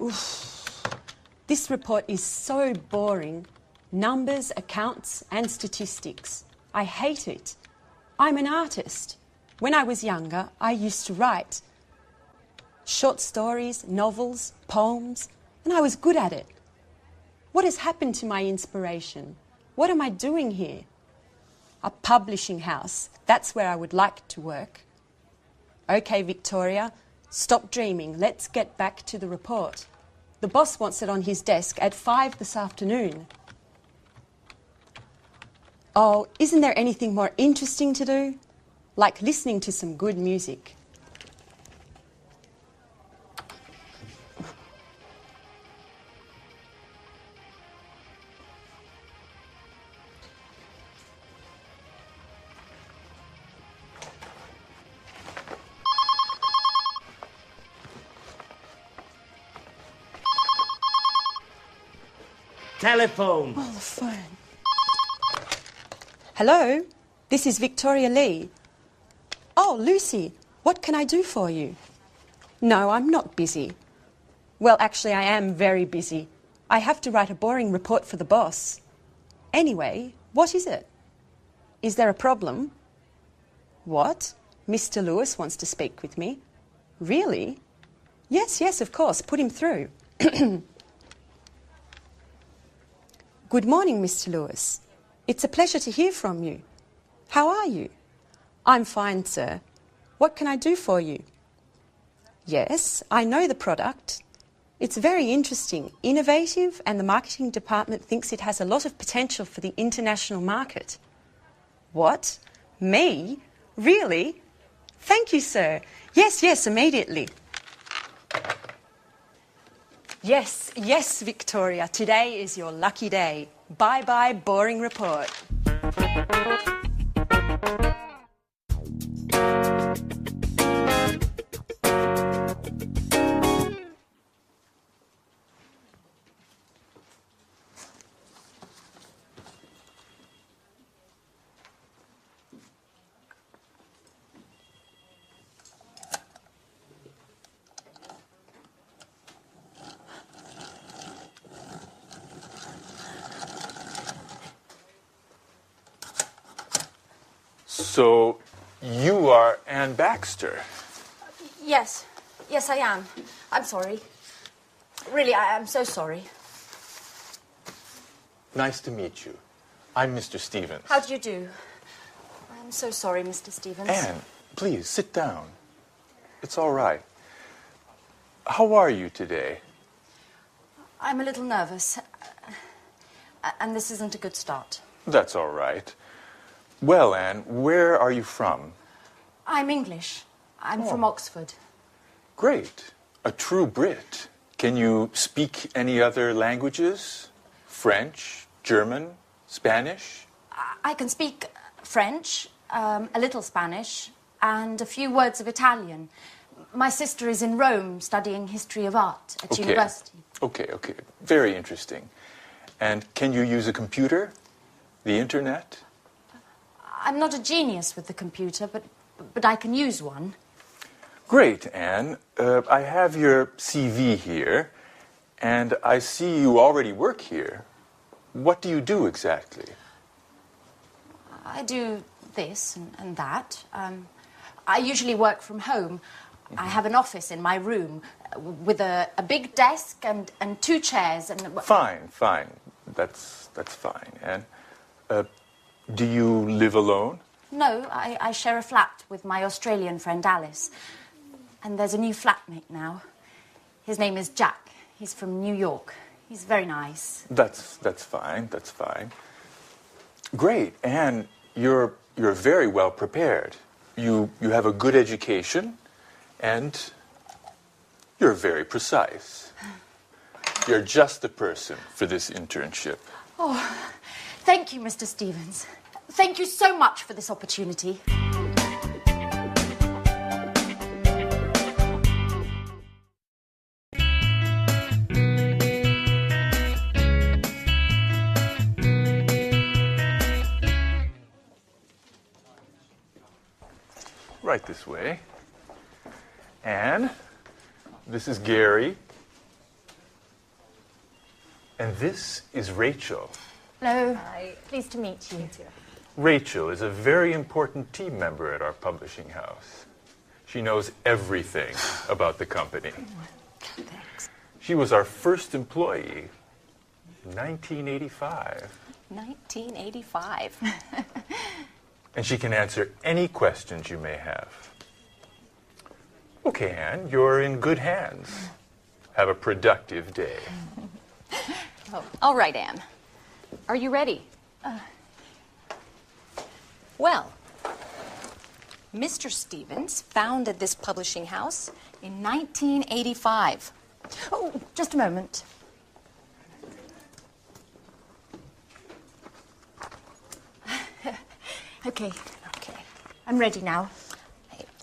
Oof. This report is so boring. Numbers, accounts and statistics. I hate it. I'm an artist. When I was younger, I used to write short stories, novels, poems, and I was good at it. What has happened to my inspiration? What am I doing here? A publishing house. That's where I would like to work. Okay, Victoria, stop dreaming. Let's get back to the report. The boss wants it on his desk at 5 this afternoon. Oh, isn't there anything more interesting to do? Like listening to some good music. Telephone. Oh, the phone. Hello, this is Victoria Lee. Oh, Lucy, what can I do for you? No, I'm not busy. Well, actually, I am very busy. I have to write a boring report for the boss. Anyway, what is it? Is there a problem? What? Mr. Lewis wants to speak with me? Really? Yes, yes, of course. Put him through. Good morning, Mr. Lewis. It's a pleasure to hear from you. How are you? I'm fine, sir. What can I do for you? Yes, I know the product. It's very interesting, innovative, and the marketing department thinks it has a lot of potential for the international market. What? Me? Really? Thank you, sir. Yes, yes, immediately. Yes, yes, Victoria. Today is your lucky day. Bye-bye, boring report. So, you are Anne Baxter. Yes. Yes, I am. I'm sorry. Really, I'm so sorry. Nice to meet you. I'm Mr. Stevens. How do you do? I'm so sorry, Mr. Stevens. Anne, please, sit down. It's all right. How are you today? I'm a little nervous. And this isn't a good start. That's all right. Well, Anne, where are you from? I'm English. I'm from Oxford. Great. A true Brit. Can you speak any other languages? French, German, Spanish? I can speak French, a little Spanish, and a few words of Italian. My sister is in Rome studying history of art at university. Okay. Very interesting. And can you use a computer? The internet? I'm not a genius with the computer, but I can use one. Great, Anne. I have your CV here, and I see you already work here. What do you do exactly? I do this and that. I usually work from home. I have an office in my room with a big desk and 2 chairs. And Fine. That's fine. And do you live alone? No, I share a flat with my Australian friend Alice. And there's a new flatmate now. His name is Jack. He's from New York. He's very nice. That's fine. Great, Anne. You're very well prepared. You have a good education, and you're very precise. You're just the person for this internship. Oh, thank you, Mr. Stevens. Thank you so much for this opportunity. Right this way. Anne, This is Gary. And this is Rachel. Hello. Hi. Pleased to meet you. Rachel is a very important team member at our publishing house. She knows everything about the company. Thanks. She was our first employee, 1985. 1985. And she can answer any questions you may have. Okay, Anne, you're in good hands. Have a productive day. All right, Anne. Are you ready? Well, Mr. Stevens founded this publishing house in 1985. Oh, just a moment. Okay. I'm ready now.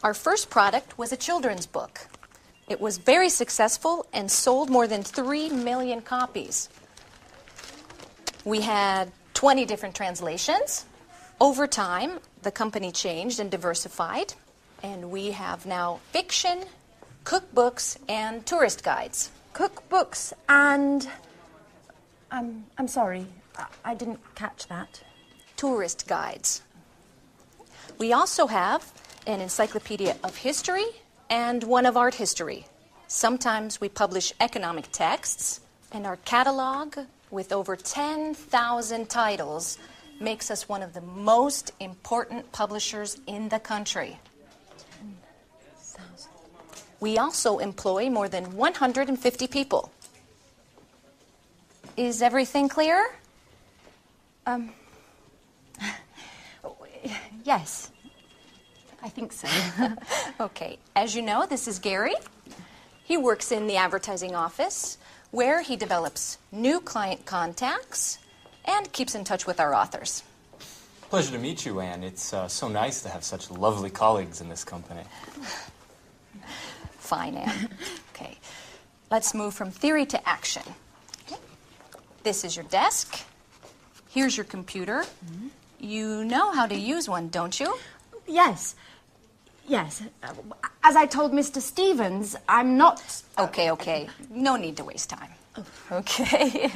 Our first product was a children's book. It was very successful and sold more than 3 million copies. We had 20 different translations. Over time, the company changed and diversified, and we have now fiction, cookbooks, and tourist guides. Cookbooks and... I'm sorry, I didn't catch that. Tourist guides. We also have an encyclopedia of history and one of art history. Sometimes we publish economic texts, and our catalog, with over 10,000 titles, makes us one of the most important publishers in the country. 10,000. We also employ more than 150 people. Is everything clear? Yes, I think so. Okay. As you know, this is Gary. He works in the advertising office, where he develops new client contacts and keeps in touch with our authors. Pleasure to meet you, Anne. It's so nice to have such lovely colleagues in this company. Fine, Anne. Okay. Let's move from theory to action. Okay. This is your desk. Here's your computer. Mm-hmm. You know how to use one, don't you? Yes. As I told Mr. Stevens, I'm not... Okay. No need to waste time. Okay.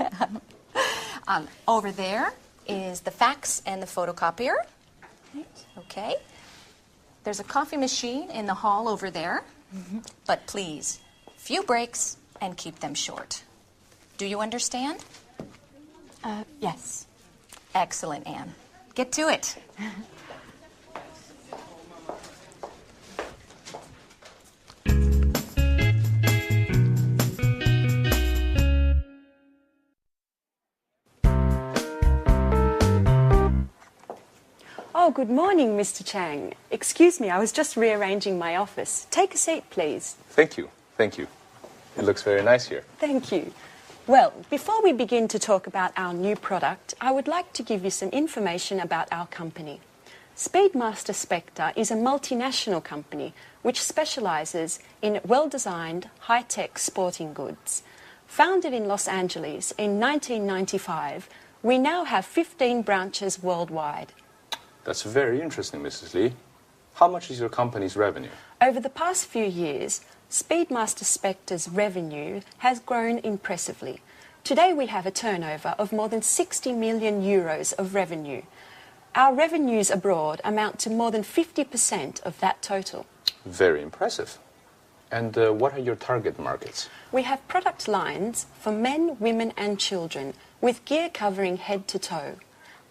Over there is the fax and the photocopier. Okay. There's a coffee machine in the hall over there. Mm-hmm. But please, few breaks and keep them short. Do you understand? Yes. Excellent, Anne. Get to it. Oh, good morning, Mr. Chang. Excuse me, I was just rearranging my office. Take a seat, please. Thank you. It looks very nice here. Thank you. Well, before we begin to talk about our new product, I would like to give you some information about our company. Speedmaster Spectre is a multinational company which specializes in well-designed, high-tech sporting goods. Founded in Los Angeles in 1995, we now have 15 branches worldwide. That's very interesting, Mrs. Lee. How much is your company's revenue? Over the past few years, Speedmaster Spectre's revenue has grown impressively. Today we have a turnover of more than 60 million euros of revenue. Our revenues abroad amount to more than 50% of that total. Very impressive. And what are your target markets? We have product lines for men, women and children with gear covering head to toe.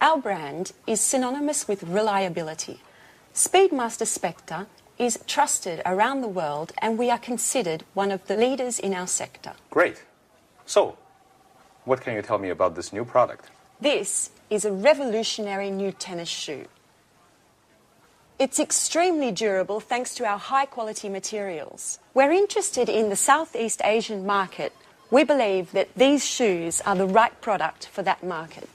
Our brand is synonymous with reliability. Speedmaster Spectre is trusted around the world, and we are considered one of the leaders in our sector. Great. So, what can you tell me about this new product? This is a revolutionary new tennis shoe. It's extremely durable thanks to our high-quality materials. We're interested in the Southeast Asian market. We believe that these shoes are the right product for that market.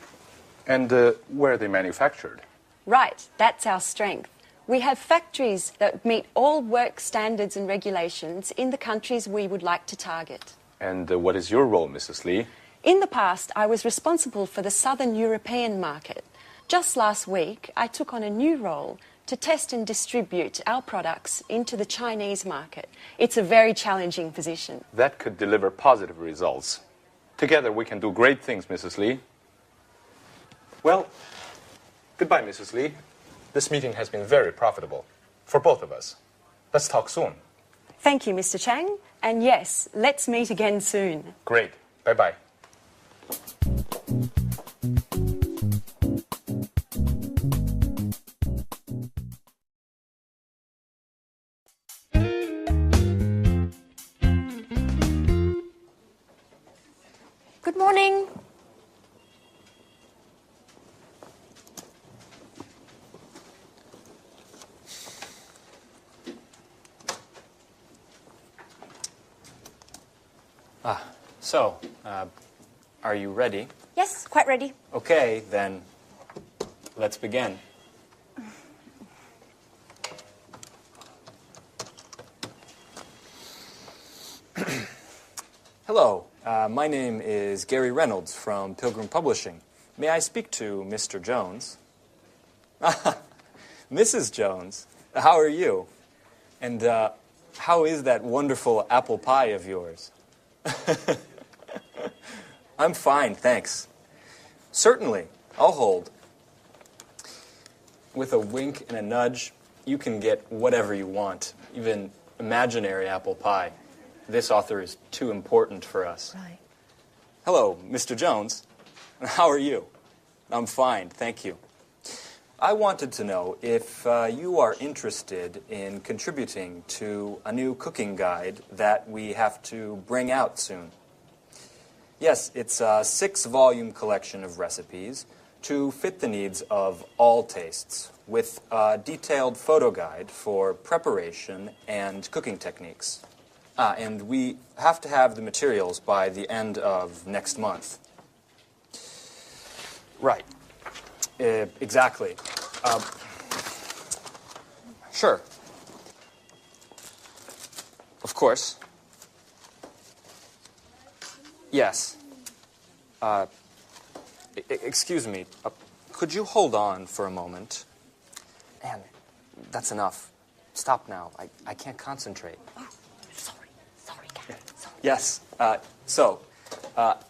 And where are they manufactured? Right, that's our strength. We have factories that meet all work standards and regulations in the countries we would like to target. And what is your role, Mrs. Lee? In the past, I was responsible for the Southern European market. Just last week, I took on a new role to test and distribute our products into the Chinese market. It's a very challenging position. That could deliver positive results. Together we can do great things, Mrs. Lee. Well, goodbye, Mrs. Lee. This meeting has been very profitable for both of us. Let's talk soon. Thank you, Mr. Chang. And yes, let's meet again soon. Great. Bye-bye. Good morning. So, are you ready? Yes, quite ready. Okay, then let's begin. Hello, my name is Gary Reynolds from Pilgrim Publishing. May I speak to Mr. Jones? Mrs. Jones, how are you? And how is that wonderful apple pie of yours? I'm fine, thanks. Certainly, I'll hold. With a wink and a nudge, you can get whatever you want, even imaginary apple pie. This author is too important for us. Right. Hello, Mr. Jones. How are you? I'm fine, thank you. I wanted to know if you are interested in contributing to a new cooking guide that we have to bring out soon. Yes, it's a 6-volume collection of recipes to fit the needs of all tastes, with a detailed photo guide for preparation and cooking techniques. And we have to have the materials by the end of next month. Right. Exactly. Sure. Of course. Yes. Excuse me. Could you hold on for a moment? Anne, that's enough. Stop now. I can't concentrate. Oh, sorry, Gary. Sorry. Yes.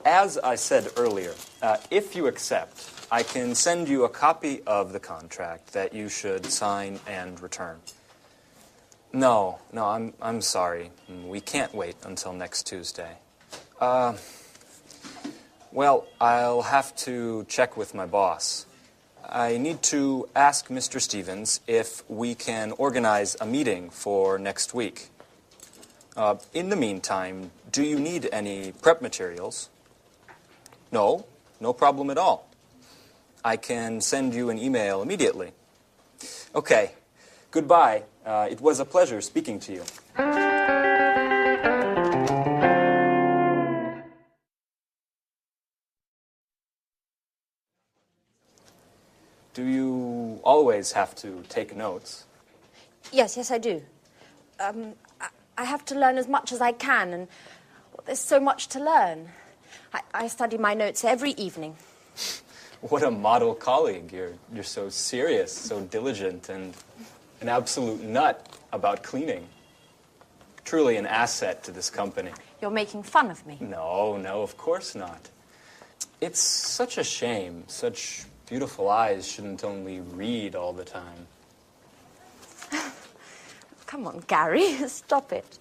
As I said earlier, if you accept, I can send you a copy of the contract that you should sign and return. No, I'm sorry. We can't wait until next Tuesday. Well, I'll have to check with my boss. I need to ask Mr. Stevens if we can organize a meeting for next week. In the meantime, do you need any prep materials? No problem at all. I can send you an email immediately. Okay, goodbye. It was a pleasure speaking to you. Do you always have to take notes? Yes, I do. I have to learn as much as I can, and there's so much to learn. I study my notes every evening. What a model colleague. You're so serious, so diligent, and an absolute nut about cleaning. Truly an asset to this company. You're making fun of me. No, of course not. It's such a shame. Such beautiful eyes shouldn't only read all the time. Come on, Gary, stop it.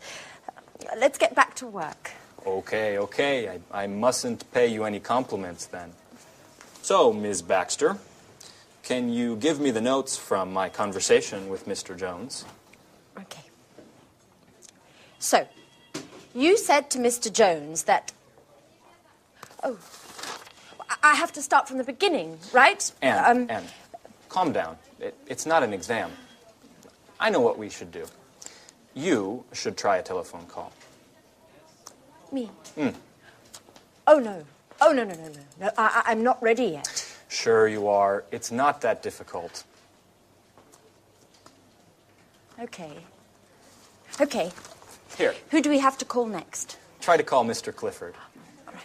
Let's get back to work. Okay. I mustn't pay you any compliments then. So, Ms. Baxter, can you give me the notes from my conversation with Mr. Jones? Okay. So, you said to Mr. Jones that... Oh, I have to start from the beginning, right? Anne, calm down. It's not an exam. I know what we should do. You should try a telephone call. Me? Oh, no. No, I'm not ready yet. Sure you are. It's not that difficult. Okay. Here, Who do we have to call next? try to call Mr. Clifford. All right.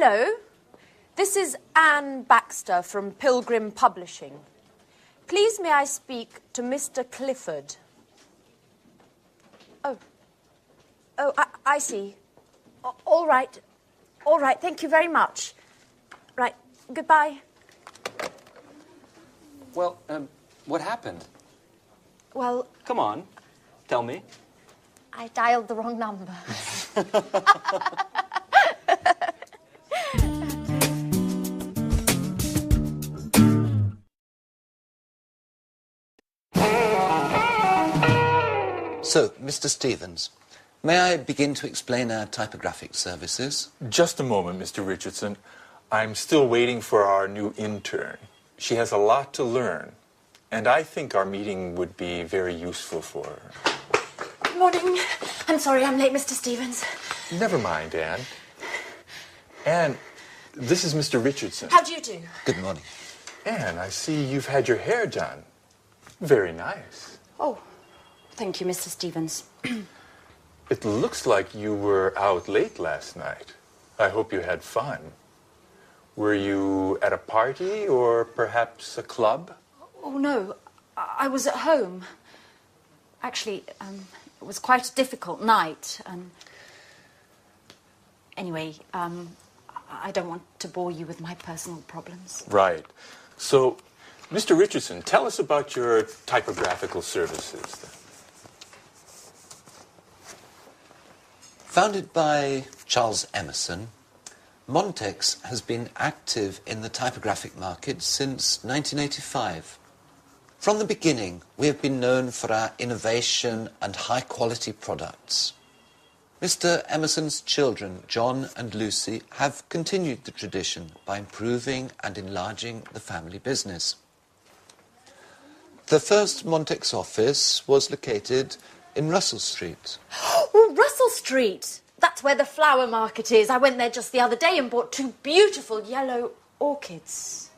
Hello. This is Anne Baxter from Pilgrim Publishing. Please may I speak to Mr. Clifford? Oh, I see. All right. All right, thank you very much. Right, goodbye. Well, what happened? Well, Come on, tell me. I dialed the wrong number. So, Mr. Stevens, may I begin to explain our typographic services? Just a moment, Mr. Richardson. I'm still waiting for our new intern. She has a lot to learn, and I think our meeting would be very useful for her. Good morning. I'm sorry I'm late, Mr. Stevens. Never mind, Anne. Anne, this is Mr. Richardson. How do you do? Good morning. Anne, I see you've had your hair done. Very nice. Oh, thank you, Mr. Stevens. It looks like you were out late last night. I hope you had fun. Were you at a party or perhaps a club? Oh, no. I was at home. Actually, it was quite a difficult night. Anyway, I don't want to bore you with my personal problems. Right. So, Mr. Richardson, tell us about your typographical services. Founded by Charles Emerson, Montex has been active in the typographic market since 1985. From the beginning, we have been known for our innovation and high-quality products. Mr. Emerson's children, John and Lucy, have continued the tradition by improving and enlarging the family business. The first Montex office was located in Russell Street. Oh, Russell Street! That's where the flower market is. I went there just the other day and bought 2 beautiful yellow orchids.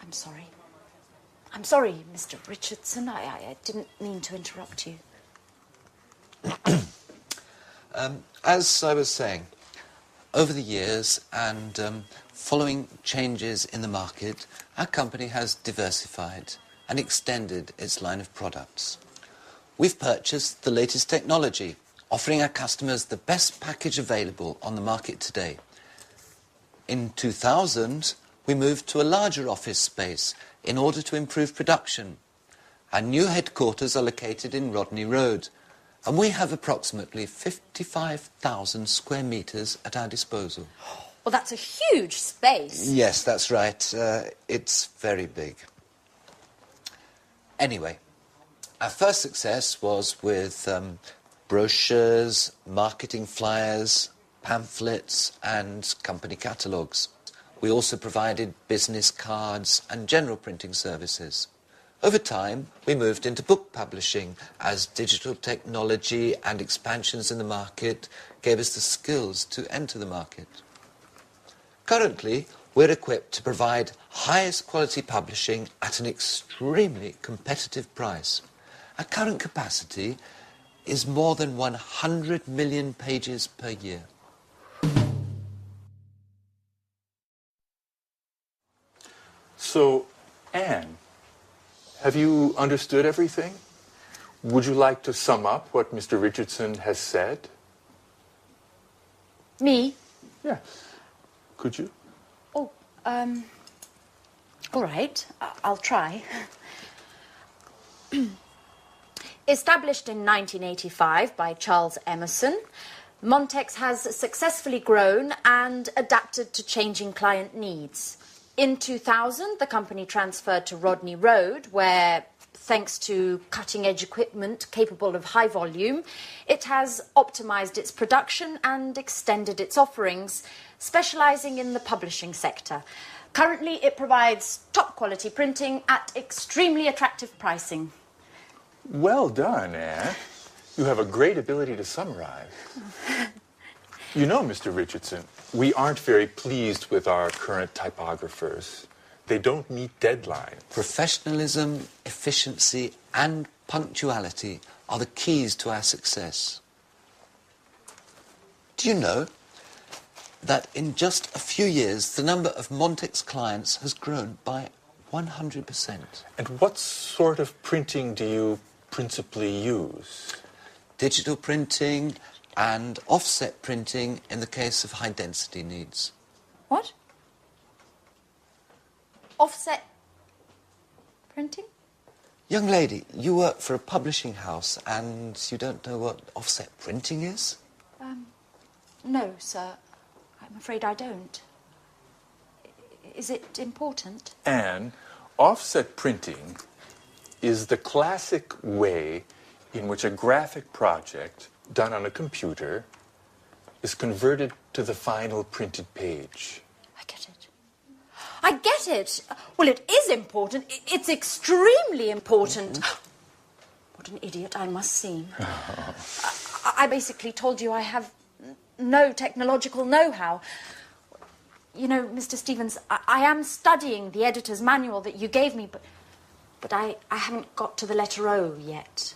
I'm sorry. I'm sorry, Mr. Richardson. I didn't mean to interrupt you. As I was saying, over the years and following changes in the market, our company has diversified and extended its line of products. We've purchased the latest technology, offering our customers the best package available on the market today. In 2000, we moved to a larger office space in order to improve production. Our new headquarters are located in Rodney Road, and we have approximately 55,000 square metres at our disposal. Well, that's a huge space. Yes, that's right. It's very big. Anyway, our first success was with brochures, marketing flyers, pamphlets and company catalogues. We also provided business cards and general printing services. Over time, we moved into book publishing as digital technology and expansions in the market gave us the skills to enter the market. Currently, we're equipped to provide highest quality publishing at an extremely competitive price. Our current capacity is more than 100 million pages per year. So, Anne, have you understood everything? Would you like to sum up what Mr. Richardson has said? Me? Yes. Could you? Oh, all right. I'll try. Established in 1985 by Charles Emerson, Montex has successfully grown and adapted to changing client needs. In 2000, the company transferred to Rodney Road, where, thanks to cutting-edge equipment capable of high volume, it has optimized its production and extended its offerings, specializing in the publishing sector. Currently, it provides top-quality printing at extremely attractive pricing. Well done, Anne. You have a great ability to summarize. You know, Mr. Richardson, we aren't very pleased with our current typographers. They don't meet deadlines. Professionalism, efficiency and punctuality are the keys to our success. Do you know, that in just a few years, the number of Montex clients has grown by 100%. And what sort of printing do you principally use? Digital printing and offset printing in the case of high-density needs. What? Offset printing? Young lady, you work for a publishing house and you don't know what offset printing is? No, sir. I'm afraid I don't. Is it important? Anne, offset printing is the classic way in which a graphic project done on a computer is converted to the final printed page. I get it. I get it. Well, it is important. It's extremely important. What an idiot I must seem. I basically told you I have no technological know-how. You know, Mr. Stevens, I am studying the editor's manual that you gave me, but I haven't got to the letter O yet.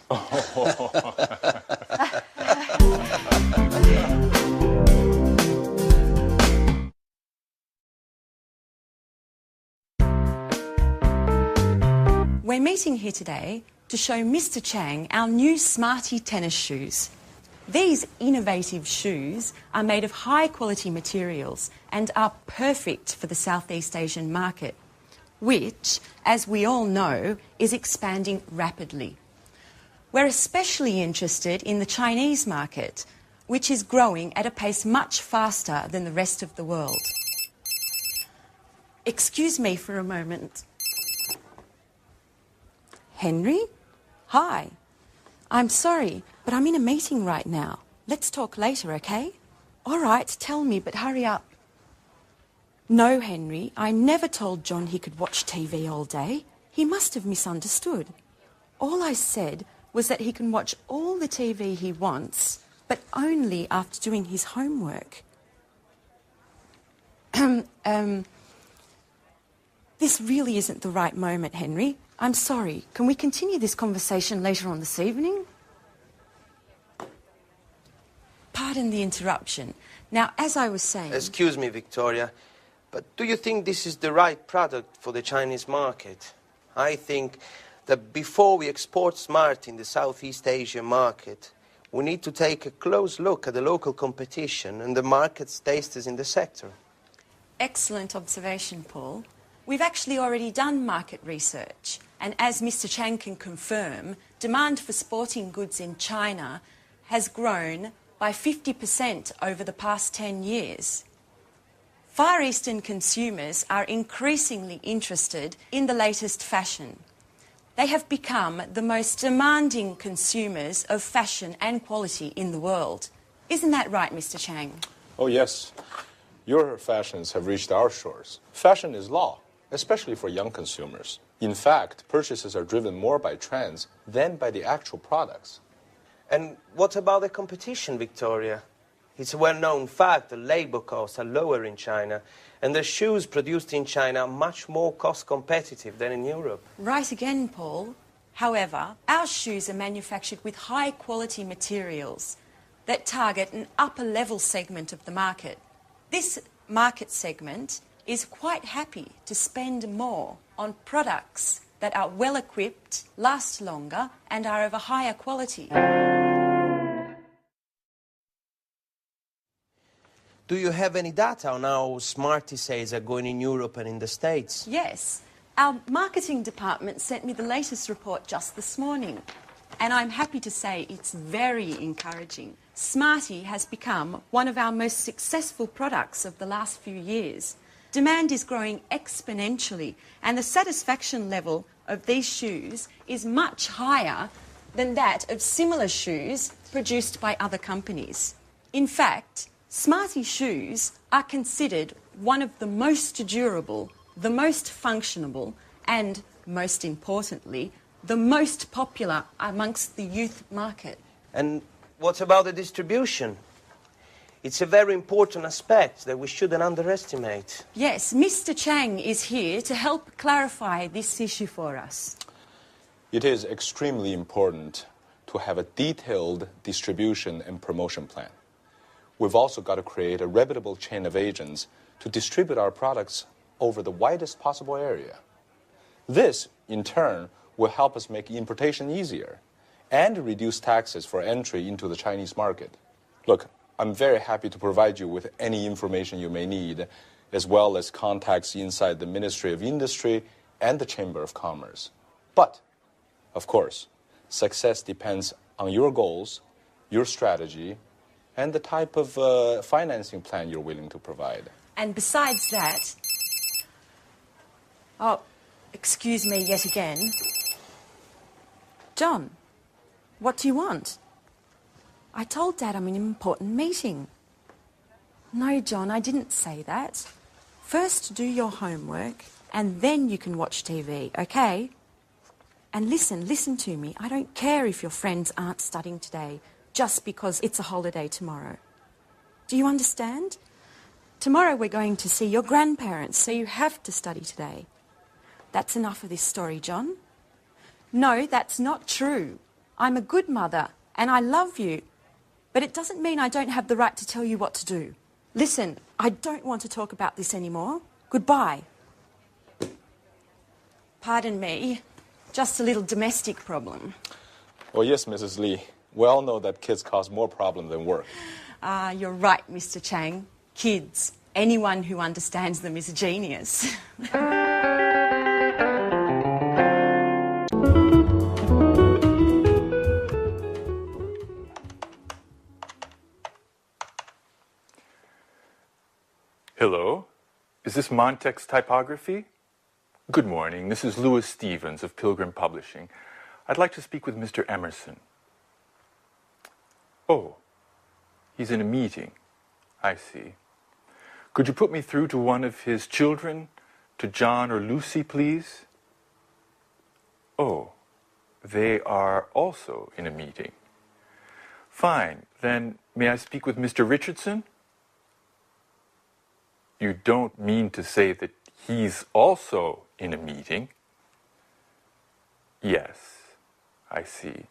We're meeting here today to show Mr. Chang our new Smarty tennis shoes. These innovative shoes are made of high-quality materials and are perfect for the Southeast Asian market, which, as we all know, is expanding rapidly. We're especially interested in the Chinese market, which is growing at a pace much faster than the rest of the world. Excuse me for a moment. Henry? Hi. I'm sorry, but I'm in a meeting right now. Let's talk later, okay? All right, tell me, but hurry up. No, Henry, I never told John he could watch TV all day. He must have misunderstood. All I said was that he can watch all the TV he wants, but only after doing his homework. This really isn't the right moment, Henry. I'm sorry. Can we continue this conversation later on this evening? Pardon the interruption. Now, as I was saying... Excuse me, Victoria, but do you think this is the right product for the Chinese market? I think that before we export Smart in the Southeast Asian market, we need to take a close look at the local competition and the market's tasters in the sector. Excellent observation, Paul. We've actually already done market research, and as Mr. Chang can confirm, demand for sporting goods in China has grown by 50% over the past 10 years. Far Eastern consumers are increasingly interested in the latest fashion. They have become the most demanding consumers of fashion and quality in the world. Isn't that right, Mr. Chang? Oh, yes. Your fashions have reached our shores. Fashion is law, especially for young consumers. In fact, purchases are driven more by trends than by the actual products. And what about the competition, Victoria? It's a well-known fact that labor costs are lower in China, and the shoes produced in China are much more cost-competitive than in Europe. Right again, Paul. However, our shoes are manufactured with high-quality materials that target an upper-level segment of the market. This market segment is quite happy to spend more on products that are well-equipped, last longer, and are of a higher quality. Do you have any data on how Smarty sales are going in Europe and in the States? Yes. Our marketing department sent me the latest report just this morning, and I'm happy to say it's very encouraging. Smarty has become one of our most successful products of the last few years. Demand is growing exponentially, and the satisfaction level of these shoes is much higher than that of similar shoes produced by other companies. In fact, Smarty shoes are considered one of the most durable, the most functional, and, most importantly, the most popular amongst the youth market. And what about the distribution? It's a very important aspect that we shouldn't underestimate. Yes, Mr. Chang is here to help clarify this issue for us. It is extremely important to have a detailed distribution and promotion plan. we've also got to create a reputable chain of agents to distribute our products over the widest possible area. This, in turn, will help us make importation easier and reduce taxes for entry into the Chinese market. Look, I'm very happy to provide you with any information you may need, as well as contacts inside the Ministry of Industry and the Chamber of Commerce. But, of course, success depends on your goals, your strategy, and the type of financing plan you're willing to provide. And besides that... Oh, excuse me yet again. John, what do you want? I told Dad I'm in an important meeting. No, John, I didn't say that. First do your homework, and then you can watch TV, okay? And listen to me. I don't care if your friends aren't studying today just because it's a holiday tomorrow. Do you understand? Tomorrow we're going to see your grandparents, so you have to study today. That's enough of this story, John. No, that's not true. I'm a good mother, and I love you. But it doesn't mean I don't have the right to tell you what to do. Listen, I don't want to talk about this anymore. Goodbye. Pardon me, just a little domestic problem. Well, yes, Mrs. Lee. We all know that kids cause more problem than work. You're right, Mr. Chang. Kids, anyone who understands them is a genius. Hello, is this Montex Typography? Good morning, this is Louis Stevens of Pilgrim Publishing. I'd like to speak with Mr. Emerson. Oh, he's in a meeting. I see. Could you put me through to one of his children, to John or Lucy, please? Oh, they are also in a meeting. Fine, then may I speak with Mr. Richardson? You don't mean to say that he's also in a meeting? Yes, I see.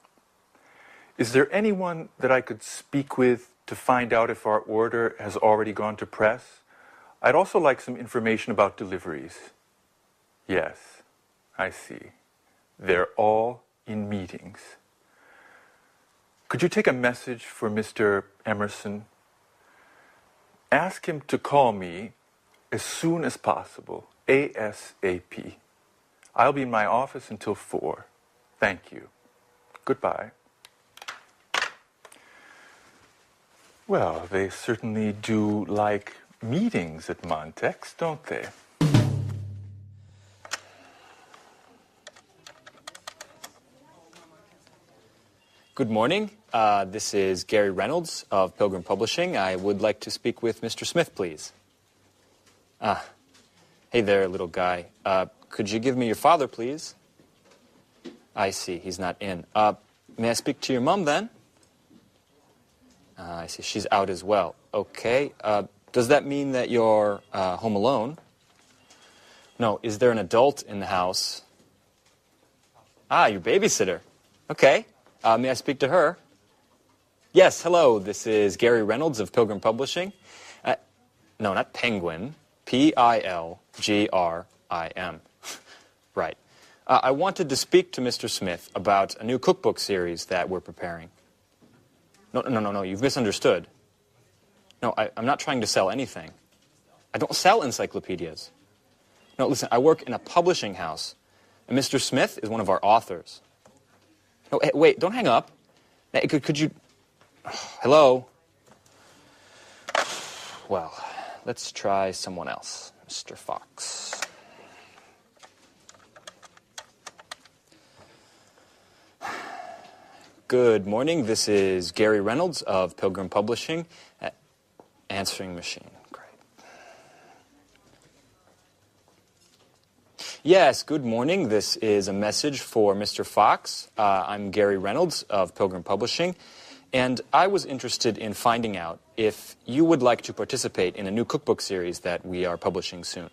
Is there anyone that I could speak with to find out if our order has already gone to press? I'd also like some information about deliveries. Yes, I see. They're all in meetings. Could you take a message for Mr. Emerson? Ask him to call me as soon as possible, ASAP. I'll be in my office until 4. Thank you. Goodbye. Well, they certainly do like meetings at Montex, don't they? Good morning. This is Gary Reynolds of Pilgrim Publishing. I would like to speak with Mr. Smith, please. Hey there, little guy. Could you give me your father, please? I see, he's not in. May I speak to your mom, then? I see, she's out as well. Okay. Does that mean that you're home alone? No, is there an adult in the house? Your babysitter. Okay. May I speak to her? Yes, hello. This is Gary Reynolds of Pilgrim Publishing. No, not Penguin. Pilgrim. Right. I wanted to speak to Mr. Smith about a new cookbook series that we're preparing. No, you've misunderstood. No, I'm not trying to sell anything. I don't sell encyclopedias. No, listen, I work in a publishing house, and Mr. Smith is one of our authors. No, hey, wait, don't hang up. Could you... Hello? Well, let's try someone else. Mr. Fox. Good morning. This is Gary Reynolds of Pilgrim Publishing. Answering machine. Great. Yes, good morning. This is a message for Mr. Fox. I'm Gary Reynolds of Pilgrim Publishing, and I was interested in finding out if you would like to participate in a new cookbook series that we are publishing soon.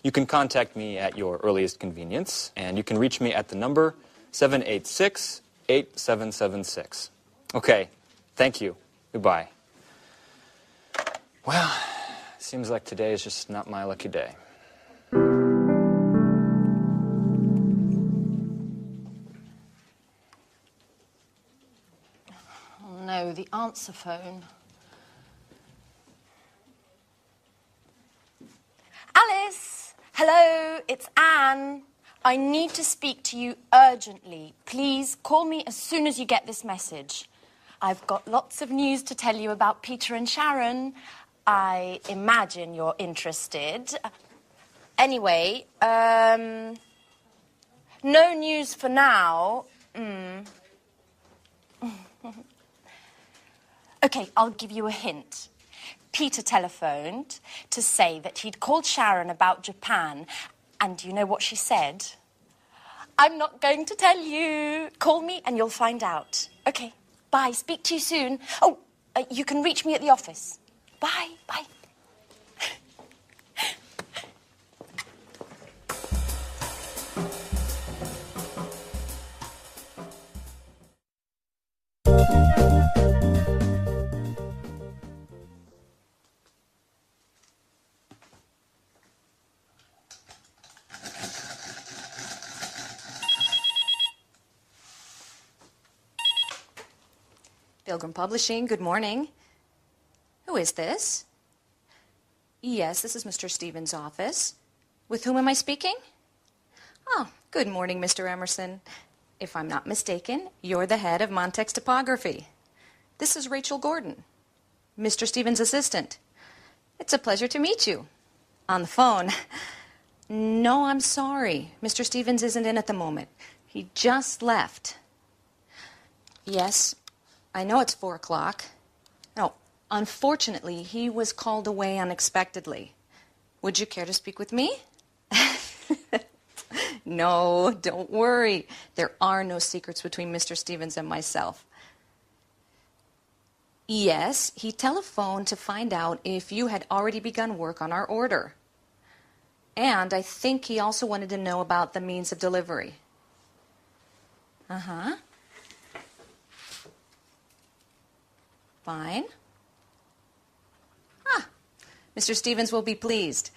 You can contact me at your earliest convenience, and you can reach me at the number 786-8776. Okay, thank you. Goodbye. Well, seems like today is just not my lucky day. Oh no, the answer phone. Alice! Hello, it's Anne. I need to speak to you urgently. Please call me as soon as you get this message. I've got lots of news to tell you about Peter and Sharon. I imagine you're interested. Anyway, no news for now. Okay, I'll give you a hint. Peter telephoned to say that he'd called Sharon about Japan, and do you know what she said? I'm not going to tell you. Call me and you'll find out. Okay, bye. Speak to you soon. Oh, you can reach me at the office. Bye, bye. Pilgrim Publishing, good morning. Who is this? Yes, this is Mr. Stevens' office. With whom am I speaking? Oh, good morning, Mr. Emerson. If I'm not mistaken, you're the head of Montex Typography. This is Rachel Gordon, Mr. Stevens' assistant. It's a pleasure to meet you. On the phone. No, I'm sorry. Mr. Stevens isn't in at the moment. He just left. Yes, I know it's 4 o'clock. No, unfortunately, he was called away unexpectedly. Would you care to speak with me? No, don't worry. There are no secrets between Mr. Stevens and myself. Yes, he telephoned to find out if you had already begun work on our order. And I think he also wanted to know about the means of delivery. Uh-huh. Fine. Ah, Mr. Stevens will be pleased.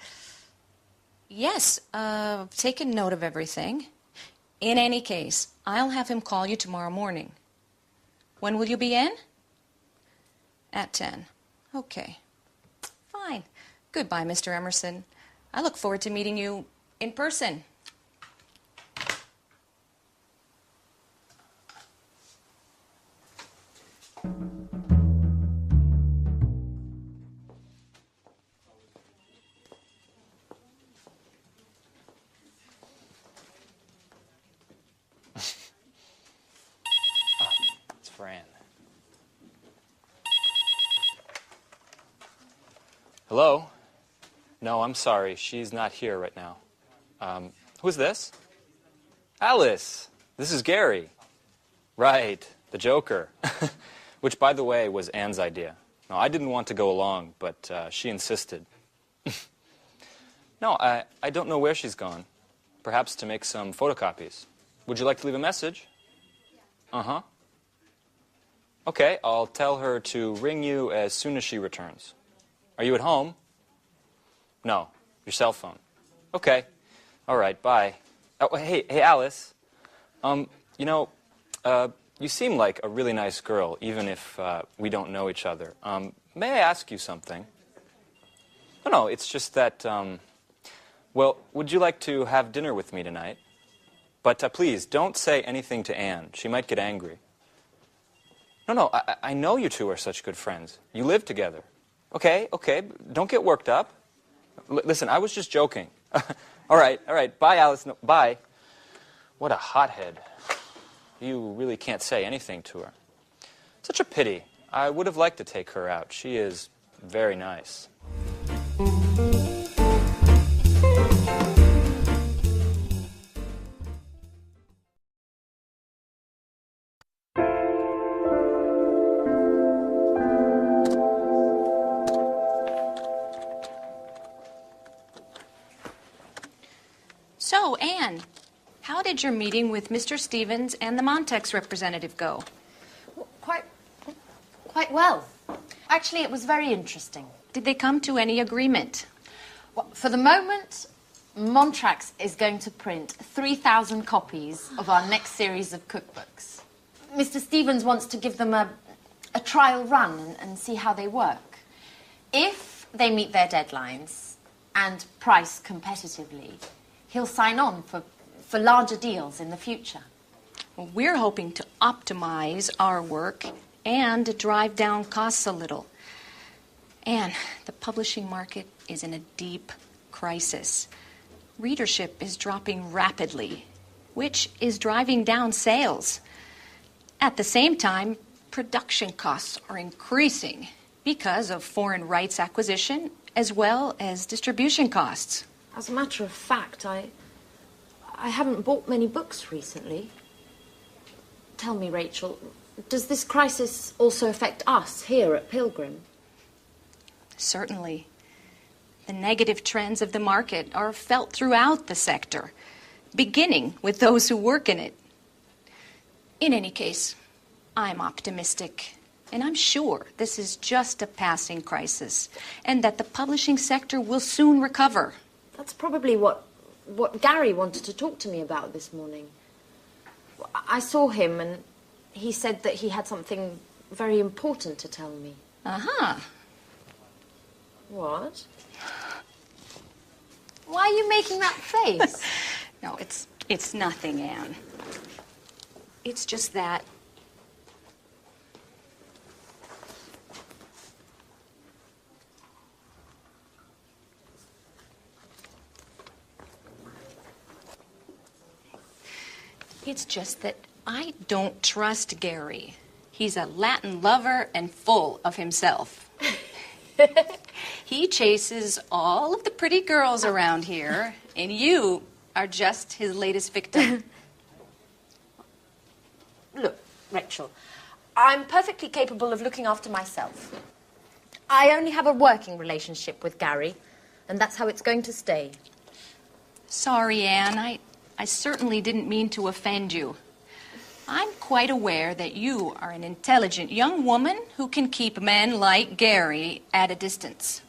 Yes, I've taken note of everything. In any case, I'll have him call you tomorrow morning. When will you be in? At 10. Okay. Fine. Goodbye, Mr. Emerson. I look forward to meeting you in person. It's Fran. Hello? No, I'm sorry. She's not here right now. Who's this? Alice. This is Gary. Right, the Joker. Which, by the way, was Anne's idea. No, I didn't want to go along, but she insisted. No, I don't know where she's gone. Perhaps to make some photocopies. Would you like to leave a message? Uh-huh. Okay, I'll tell her to ring you as soon as she returns. Are you at home? No, your cell phone. Okay. All right, bye. Oh, hey, Alice. You seem like a really nice girl, even if we don't know each other. May I ask you something? No, it's just that, well, would you like to have dinner with me tonight? But please, don't say anything to Anne. She might get angry. No, I know you two are such good friends. You live together. Okay, don't get worked up. Listen, I was just joking. All right. Bye, Alice. No, bye. What a hothead. You really can't say anything to her. Such a pity. I would have liked to take her out. She is very nice. So, Anne, how did your meeting with Mr. Stevens and the Montex representative go? Quite well. Actually, it was very interesting. Did they come to any agreement? Well, for the moment, Montrax is going to print 3,000 copies of our next series of cookbooks. Mr. Stevens wants to give them a trial run and see how they work. If they meet their deadlines and price competitively, he'll sign on for larger deals in the future. Well, we're hoping to optimize our work and drive down costs a little. Anne, the publishing market is in a deep crisis. Readership is dropping rapidly, which is driving down sales. At the same time, production costs are increasing because of foreign rights acquisition as well as distribution costs. As a matter of fact, I haven't bought many books recently. Tell me, Rachel, does this crisis also affect us here at Pilgrim? Certainly. The negative trends of the market are felt throughout the sector, beginning with those who work in it. In any case, I'm optimistic, and I'm sure this is just a passing crisis, and that the publishing sector will soon recover. That's probably what Gary wanted to talk to me about this morning. I saw him, and he said that he had something very important to tell me. Uh-huh. What? Why are you making that face? No, it's nothing, Anne. It's just that I don't trust Gary. He's a Latin lover and full of himself. He chases all of the pretty girls around here, and you are just his latest victim. Look, Rachel, I'm perfectly capable of looking after myself. I only have a working relationship with Gary, and that's how it's going to stay. Sorry, Anne. I certainly didn't mean to offend you. I'm quite aware that you are an intelligent young woman who can keep men like Gary at a distance.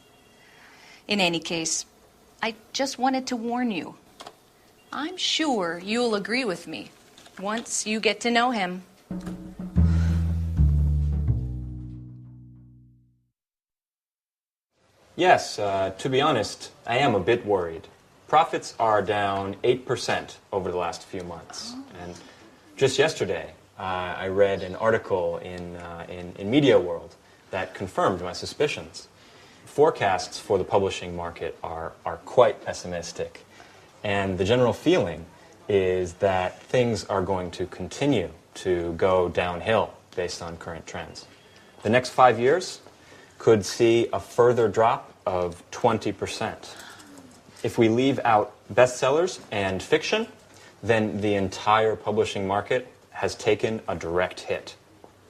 In any case, I just wanted to warn you. I'm sure you'll agree with me once you get to know him. Yes, to be honest, I am a bit worried. Profits are down 8% over the last few months. And just yesterday, I read an article in Media World that confirmed my suspicions. Forecasts for the publishing market are quite pessimistic. And the general feeling is that things are going to continue to go downhill based on current trends. The next 5 years could see a further drop of 20%. If we leave out bestsellers and fiction, then the entire publishing market has taken a direct hit.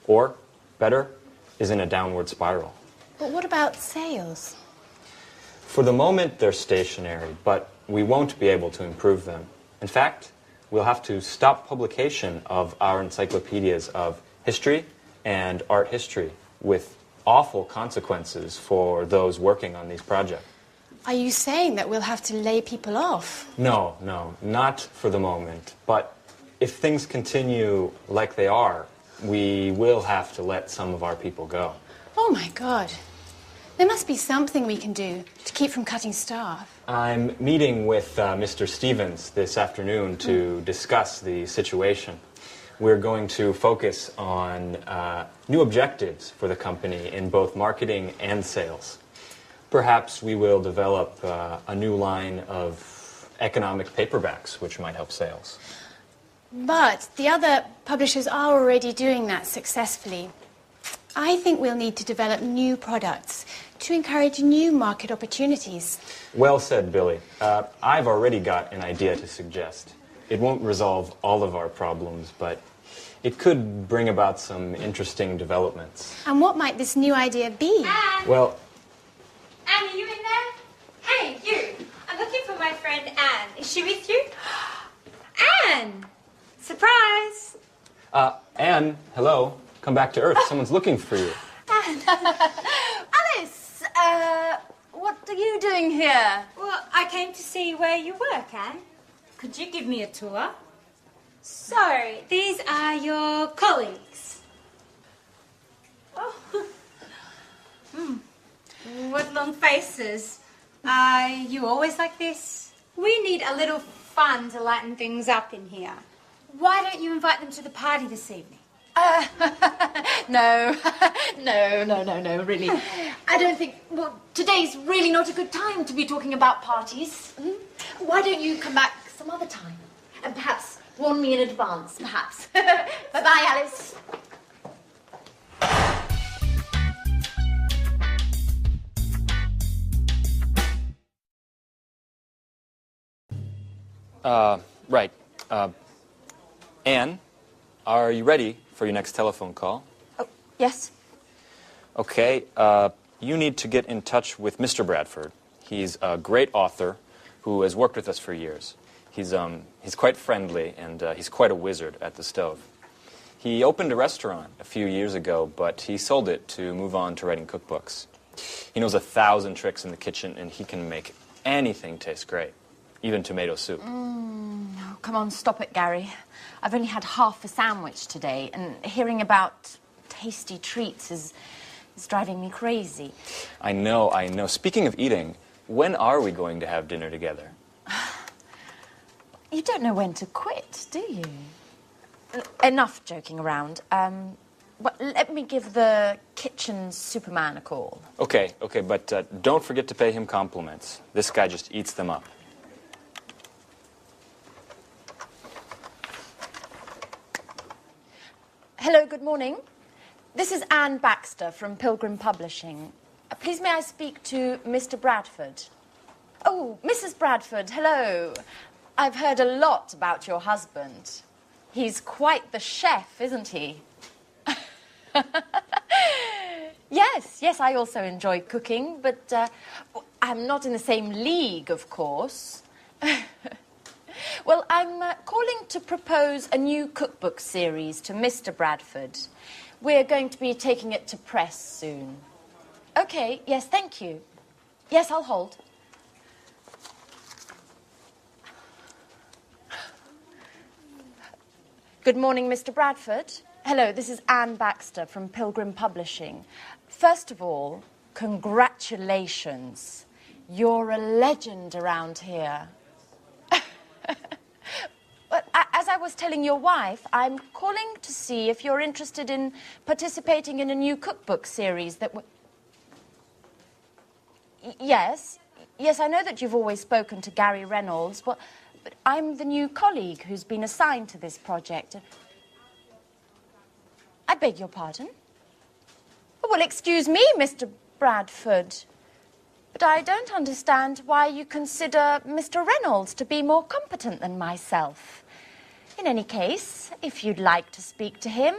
Or, better, is in a downward spiral. But what about sales? For the moment, they're stationary, but we won't be able to improve them. In fact, we'll have to stop publication of our encyclopedias of history and art history, with awful consequences for those working on these projects. Are you saying that we'll have to lay people off? No, not for the moment. But if things continue like they are, we will have to let some of our people go. Oh my God. There must be something we can do to keep from cutting staff. I'm meeting with Mr. Stevens this afternoon to discuss the situation. We're going to focus on new objectives for the company in both marketing and sales. Perhaps we will develop a new line of economic paperbacks, which might help sales. But the other publishers are already doing that successfully. I think we'll need to develop new products to encourage new market opportunities. Well said, Billy. I've already got an idea to suggest. It won't resolve all of our problems, but it could bring about some interesting developments. And what might this new idea be? Anne! Well, Anne, are you in there? Hey, you! I'm looking for my friend Anne. Is she with you? Anne! Surprise! Anne, hello. Come back to Earth. Someone's looking for you. Anne! Alice! What are you doing here? Well, I came to see where you work, Anne. Could you give me a tour? So, these are your colleagues. Oh. What long faces. Are you always like this? We need a little fun to lighten things up in here. Why don't you invite them to the party this evening? No, no, really. I don't think, well, today's really not a good time to be talking about parties. Why don't you come back some other time? And perhaps warn me in advance, perhaps. Bye-bye, Alice. Right. Anne, are you ready for your next telephone call? Oh, yes. Okay, you need to get in touch with Mr. Bradford. He's a great author who has worked with us for years. He's quite friendly, and he's quite a wizard at the stove. He opened a restaurant a few years ago, but he sold it to move on to writing cookbooks. He knows 1,000 tricks in the kitchen, and he can make anything taste great, even tomato soup. Oh, come on, stop it, Gary. I've only had half a sandwich today, and hearing about tasty treats is driving me crazy. I know. Speaking of eating, when are we going to have dinner together? You don't know when to quit, do you? Enough joking around. But let me give the kitchen superman a call. Okay, but don't forget to pay him compliments. This guy just eats them up. Hello, good morning. This is Anne Baxter from Pilgrim Publishing. Please may I speak to Mr. Bradford? Oh, Mrs. Bradford, hello. I've heard a lot about your husband. He's quite the chef, isn't he? Yes, I also enjoy cooking, but I'm not in the same league, of course. Well, I'm calling to propose a new cookbook series to Mr. Bradford. We're going to be taking it to press soon. Okay, yes, thank you. Yes, I'll hold. Good morning, Mr. Bradford. Hello, this is Anne Baxter from Pilgrim Publishing. First of all, congratulations. You're a legend around here. But as I was telling your wife, I'm calling to see if you're interested in participating in a new cookbook series that Yes, I know that you've always spoken to Gary Reynolds, but I'm the new colleague who's been assigned to this project. I beg your pardon? Well, excuse me, Mr. Bradford, but I don't understand why you consider Mr. Reynolds to be more competent than myself. In any case, if you'd like to speak to him,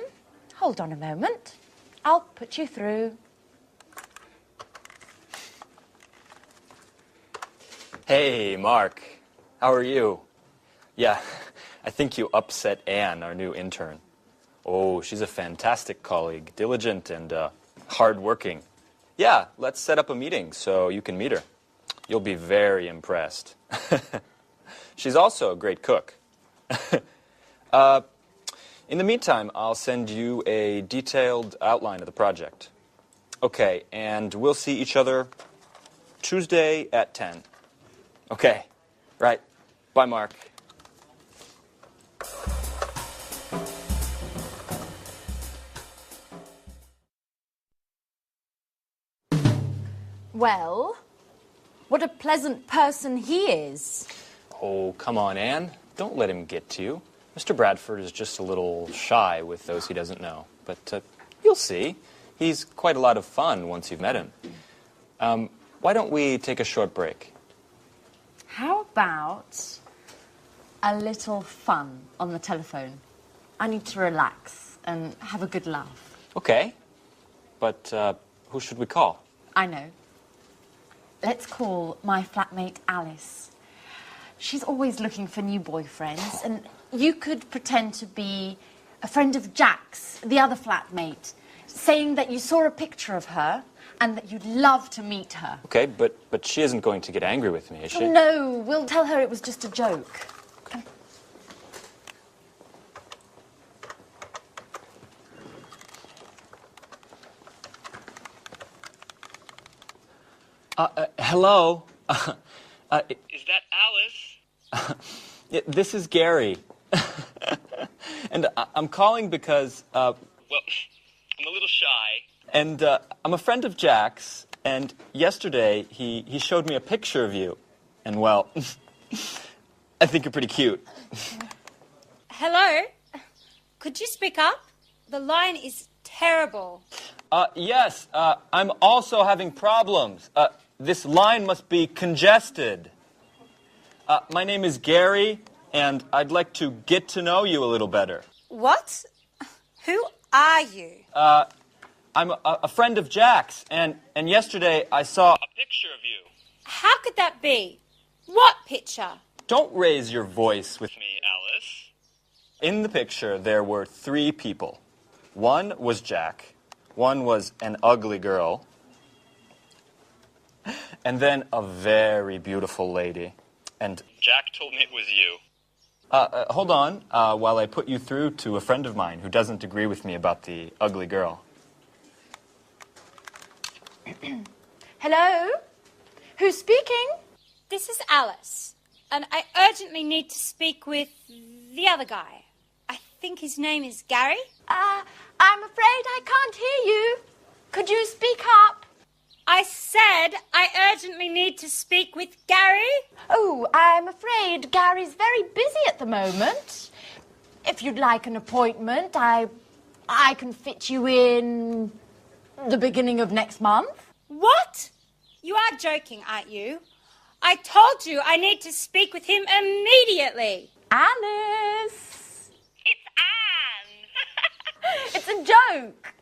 hold on a moment. I'll put you through. Hey, Mark. How are you? Yeah, I think you upset Anne, our new intern. Oh, she's a fantastic colleague, diligent and hardworking. Yeah, let's set up a meeting so you can meet her. You'll be very impressed. She's also a great cook. In the meantime, I'll send you a detailed outline of the project. Okay, and we'll see each other Tuesday at 10. Okay, right. Bye, Mark. Well, what a pleasant person he is. Oh, come on, Anne. Don't let him get to you. Mr. Bradford is just a little shy with those he doesn't know. But you'll see. He's quite a lot of fun once you've met him. Why don't we take a short break? How about a little fun on the telephone? I need to relax and have a good laugh. Okay. But who should we call? I know. Let's call my flatmate Alice. She's always looking for new boyfriends, and you could pretend to be a friend of Jack's, the other flatmate, saying that you saw a picture of her and that you'd love to meet her. Okay, but she isn't going to get angry with me, is she? Oh, no, we'll tell her it was just a joke. Hello? Is that Alice? Yeah, this is Gary. And I'm calling because, Well, I'm a little shy. and I'm a friend of Jack's, and yesterday he showed me a picture of you. And, well, I think you're pretty cute. Hello? Could you speak up? The line is terrible. Yes, I'm also having problems. This line must be congested. My name is Gary, and I'd like to get to know you a little better. What? Who are you? I'm a friend of Jack's, and yesterday I saw A picture of you. How could that be? What picture? Don't raise your voice with me. Me, Alice. In the picture, there were 3 people. One was Jack, one was an ugly girl, and then a very beautiful lady. And Jack told me it was you. hold on while I put you through to a friend of mine who doesn't agree with me about the ugly girl. Hello? Who's speaking? This is Alice, and I urgently need to speak with the other guy. I think his name is Gary. I'm afraid I can't hear you. Could you speak up? I said I urgently need to speak with Gary. Oh, I'm afraid Gary's very busy at the moment. If you'd like an appointment, I can fit you in the beginning of next month. What? You are joking, aren't you? I told you I need to speak with him immediately. Alice! It's Anne. It's a joke.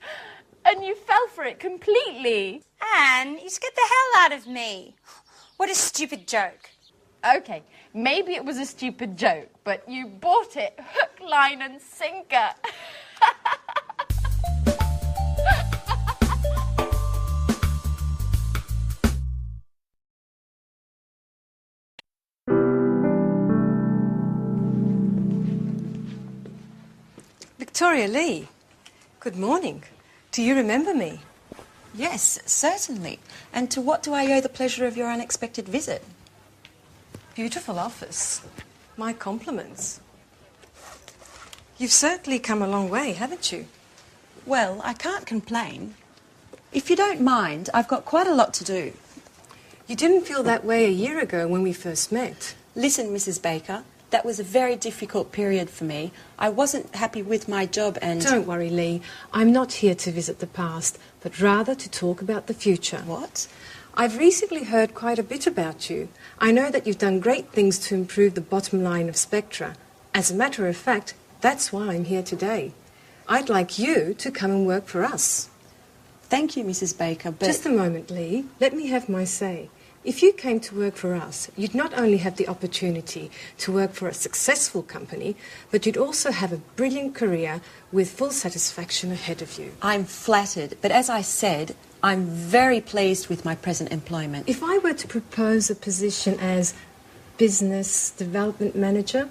And you fell for it completely. Anne, you scared the hell out of me. What a stupid joke. Okay, maybe it was a stupid joke, but you bought it hook, line and sinker. Victoria Lee, good morning. Do you remember me? Yes, certainly. And to what do I owe the pleasure of your unexpected visit? Beautiful office. My compliments. You've certainly come a long way, haven't you? Well, I can't complain. If you don't mind, I've got quite a lot to do. You didn't feel that way a year ago when we first met. Listen, Mrs. Baker, that was a very difficult period for me. I wasn't happy with my job and... Don't worry, Lee. I'm not here to visit the past, but rather to talk about the future. What? I've recently heard quite a bit about you. I know that you've done great things to improve the bottom line of Spectra. As a matter of fact, that's why I'm here today. I'd like you to come and work for us. Thank you, Mrs. Baker, but... Just a moment, Lee. Let me have my say. If you came to work for us, you'd not only have the opportunity to work for a successful company, but you'd also have a brilliant career with full satisfaction ahead of you. I'm flattered, but as I said, I'm very pleased with my present employment. If I were to propose a position as business development manager,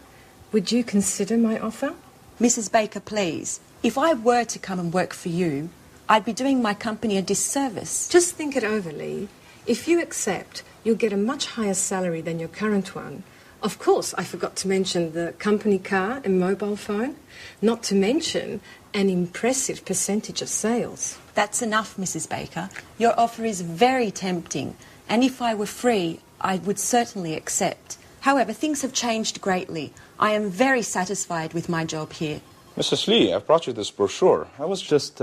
would you consider my offer? Mrs. Baker, please, if I were to come and work for you, I'd be doing my company a disservice. Just think it over, Lee. If you accept, you'll get a much higher salary than your current one. Of course, I forgot to mention the company car and mobile phone, not to mention an impressive percentage of sales. That's enough, Mrs. Baker. Your offer is very tempting, and if I were free, I would certainly accept. However, things have changed greatly. I am very satisfied with my job here. Mrs. Lee, I've brought you this brochure. I was just,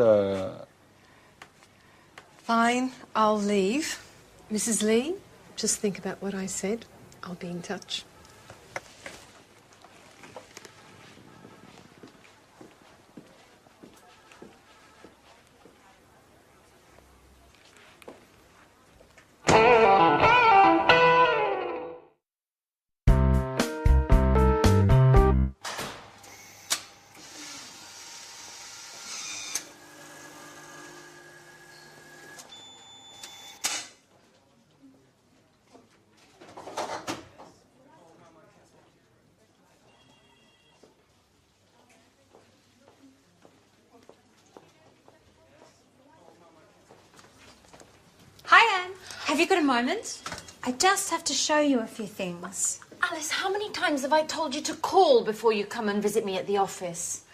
Fine, I'll leave. Mrs. Lee, just think about what I said. I'll be in touch. Have you got a moment? I just have to show you a few things. Alice, how many times have I told you to call before you come and visit me at the office?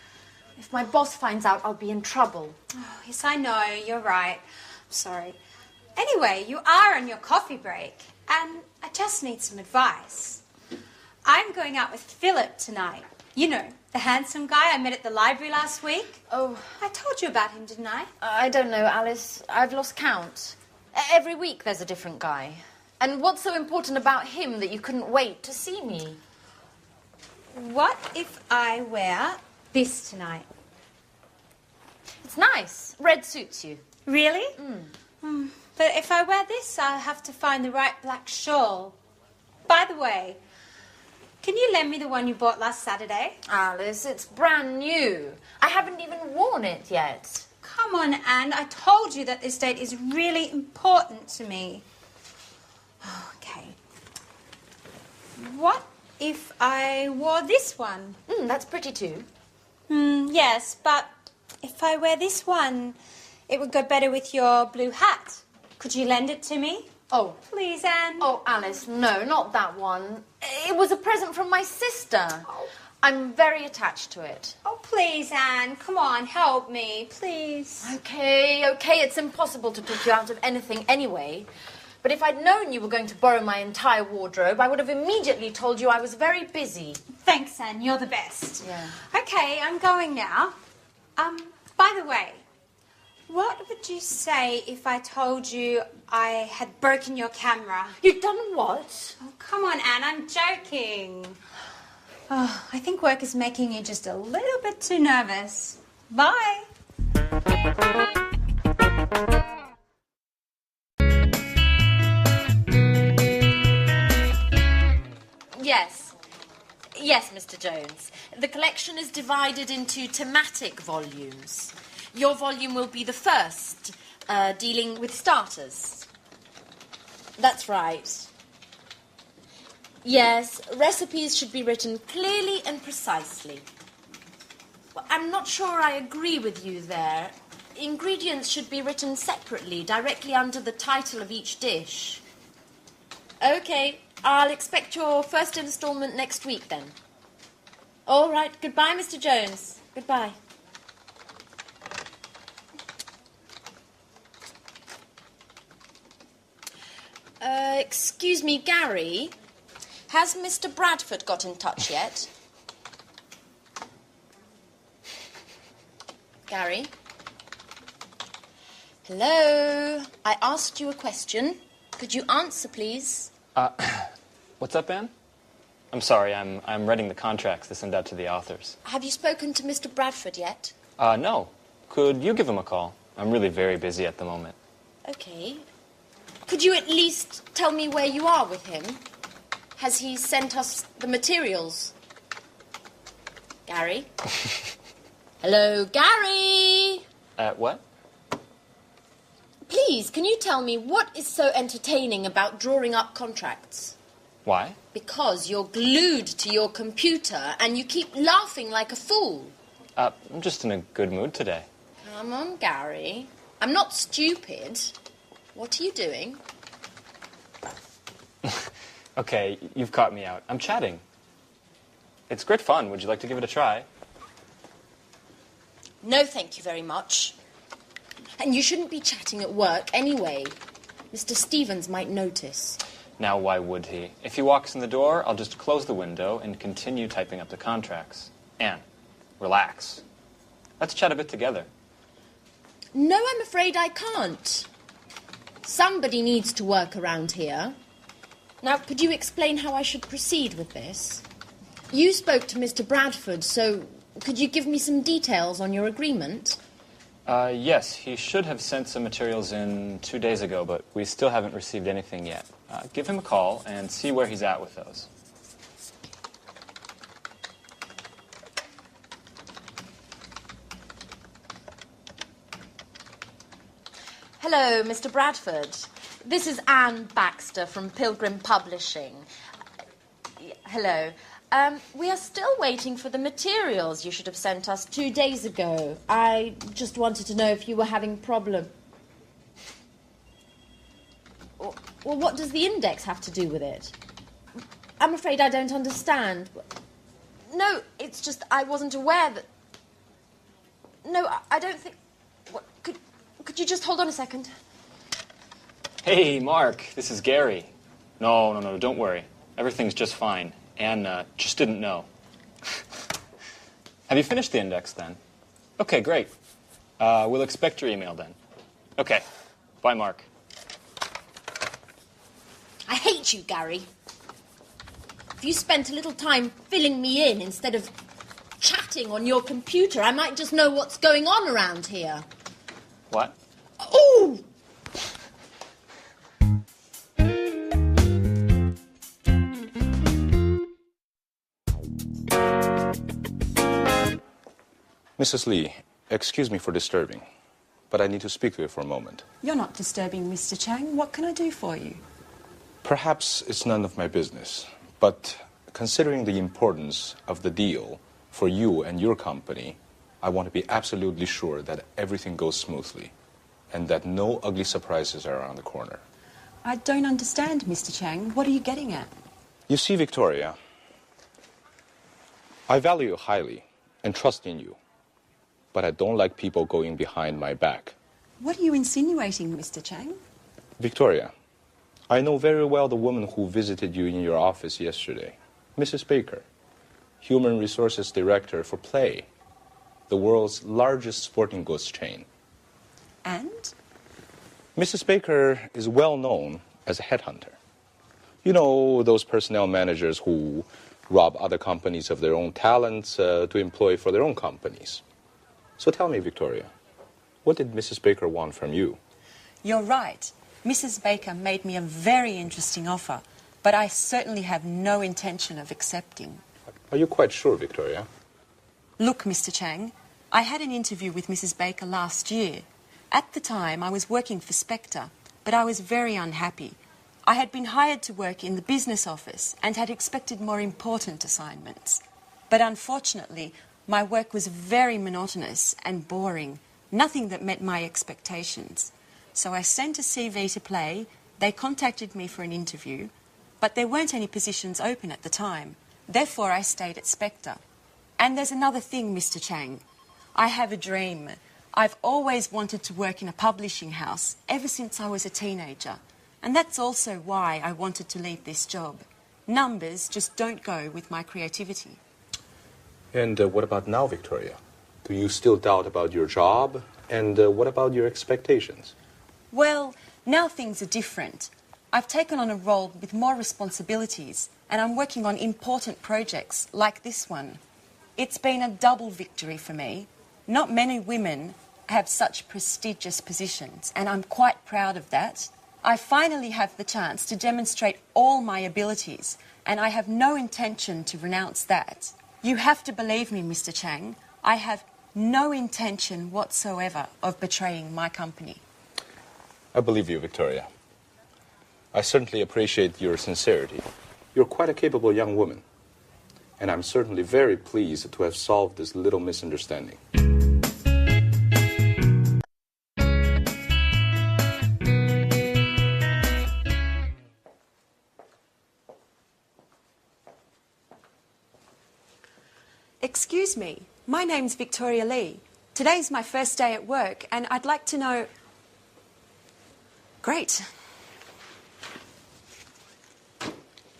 If my boss finds out, I'll be in trouble. Oh, yes, I know. You're right. I'm sorry. Anyway, you are on your coffee break, and I just need some advice. I'm going out with Philip tonight. You know, the handsome guy I met at the library last week. Oh. I told you about him, didn't I? I don't know, Alice. I've lost count. Every week there's a different guy. And what's so important about him that you couldn't wait to see me? What if I wear this tonight? It's nice. Red suits you. Really? But if I wear this, I'll have to find the right black shawl. By the way, can you lend me the one you bought last Saturday? Alice, it's brand new. I haven't even worn it yet. Come on, Anne. I told you that this date is really important to me. Okay. What if I wore this one? That's pretty too. Yes, but if I wear this one, it would go better with your blue hat. Could you lend it to me? Oh. Please, Anne. Oh, Alice, no, not that one. It was a present from my sister. Oh. I'm very attached to it. Oh, please, Anne. Come on, help me, please. Okay, it's impossible to talk you out of anything anyway. But if I'd known you were going to borrow my entire wardrobe, I would have immediately told you I was very busy. Thanks, Anne. You're the best. Yeah. Okay, I'm going now. By the way, what would you say if I told you I had broken your camera? You've done what? Oh, come on, Anne. I'm joking. Oh, I think work is making you just a little bit too nervous. Bye. Yes, Mr. Jones. The collection is divided into thematic volumes. Your volume will be the first, dealing with starters. That's right. Yes, recipes should be written clearly and precisely. Well, I'm not sure I agree with you there. Ingredients should be written separately, directly under the title of each dish. Okay, I'll expect your first instalment next week then. All right, goodbye, Mr. Jones. Goodbye. Excuse me, Gary. Has Mr. Bradford got in touch yet? Gary? Hello? I asked you a question. Could you answer, please? What's up, Anne? I'm sorry, I'm writing the contracts to send out to the authors. Have you spoken to Mr. Bradford yet? No. Could you give him a call? I'm really very busy at the moment. Okay. Could you at least tell me where you are with him? Has he sent us the materials? Gary? Hello, Gary? What? Please, can you tell me what is so entertaining about drawing up contracts? Why? Because you're glued to your computer and you keep laughing like a fool. I'm just in a good mood today. Come on, Gary. I'm not stupid. What are you doing? Okay, you've caught me out. I'm chatting. It's great fun. Would you like to give it a try? No, thank you very much. And you shouldn't be chatting at work anyway. Mr. Stevens might notice. Now, why would he? If he walks in the door, I'll just close the window and continue typing up the contracts. Anne, relax. Let's chat a bit together. No, I'm afraid I can't. Somebody needs to work around here. Now, could you explain how I should proceed with this? You spoke to Mr. Bradford, so could you give me some details on your agreement? Yes, he should have sent some materials in 2 days ago, but we still haven't received anything yet. Give him a call and see where he's at with those. Hello, Mr. Bradford. This is Anne Baxter from Pilgrim Publishing. Hello. We are still waiting for the materials you should have sent us 2 days ago. I just wanted to know if you were having problem. Well, what does the index have to do with it? I'm afraid I don't understand. No, it's just I wasn't aware that... No, I don't think... What, could you just hold on a second? Hey, Mark, this is Gary. No, don't worry. Everything's just fine. Anne just didn't know. Have you finished the index, then? Okay, great. We'll expect your email, then. Okay. Bye, Mark. I hate you, Gary. If you spent a little time filling me in instead of chatting on your computer, I might just know what's going on around here. What? Ooh! Mrs. Lee, excuse me for disturbing, but I need to speak to you for a moment. You're not disturbing, Mr. Chang. What can I do for you? Perhaps it's none of my business, but considering the importance of the deal for you and your company, I want to be absolutely sure that everything goes smoothly and that no ugly surprises are around the corner. I don't understand, Mr. Chang. What are you getting at? You see, Victoria, I value you highly and trust in you, but I don't like people going behind my back. What are you insinuating, Mr. Chang? Victoria, I know very well the woman who visited you in your office yesterday, Mrs. Baker, Human Resources Director for Play, the world's largest sporting goods chain. And? Mrs. Baker is well known as a headhunter. You know, those personnel managers who rob other companies of their own talents to employ for their own companies. So tell me, Victoria, what did Mrs. Baker want from you? You're right. Mrs. Baker made me a very interesting offer, but I certainly have no intention of accepting. Are you quite sure, Victoria? Look, Mr. Chang, I had an interview with Mrs. Baker last year. At the time, I was working for Spectre, but I was very unhappy. I had been hired to work in the business office and had expected more important assignments. But unfortunately, my work was very monotonous and boring, nothing that met my expectations. So I sent a CV to Play, they contacted me for an interview, but there weren't any positions open at the time. Therefore, I stayed at Spectre. And there's another thing, Mr. Chang. I have a dream. I've always wanted to work in a publishing house ever since I was a teenager. And that's also why I wanted to leave this job. Numbers just don't go with my creativity. And what about now, Victoria? Do you still doubt about your job? And what about your expectations? Well, now things are different. I've taken on a role with more responsibilities, and I'm working on important projects like this one. It's been a double victory for me. Not many women have such prestigious positions, and I'm quite proud of that. I finally have the chance to demonstrate all my abilities, and I have no intention to renounce that. You have to believe me, Mr. Chang. I have no intention whatsoever of betraying my company. I believe you, Victoria. I certainly appreciate your sincerity. You're quite a capable young woman. And I'm certainly very pleased to have solved this little misunderstanding. Excuse me, my name's Victoria Lee. Today's my first day at work, and I'd like to know... Great.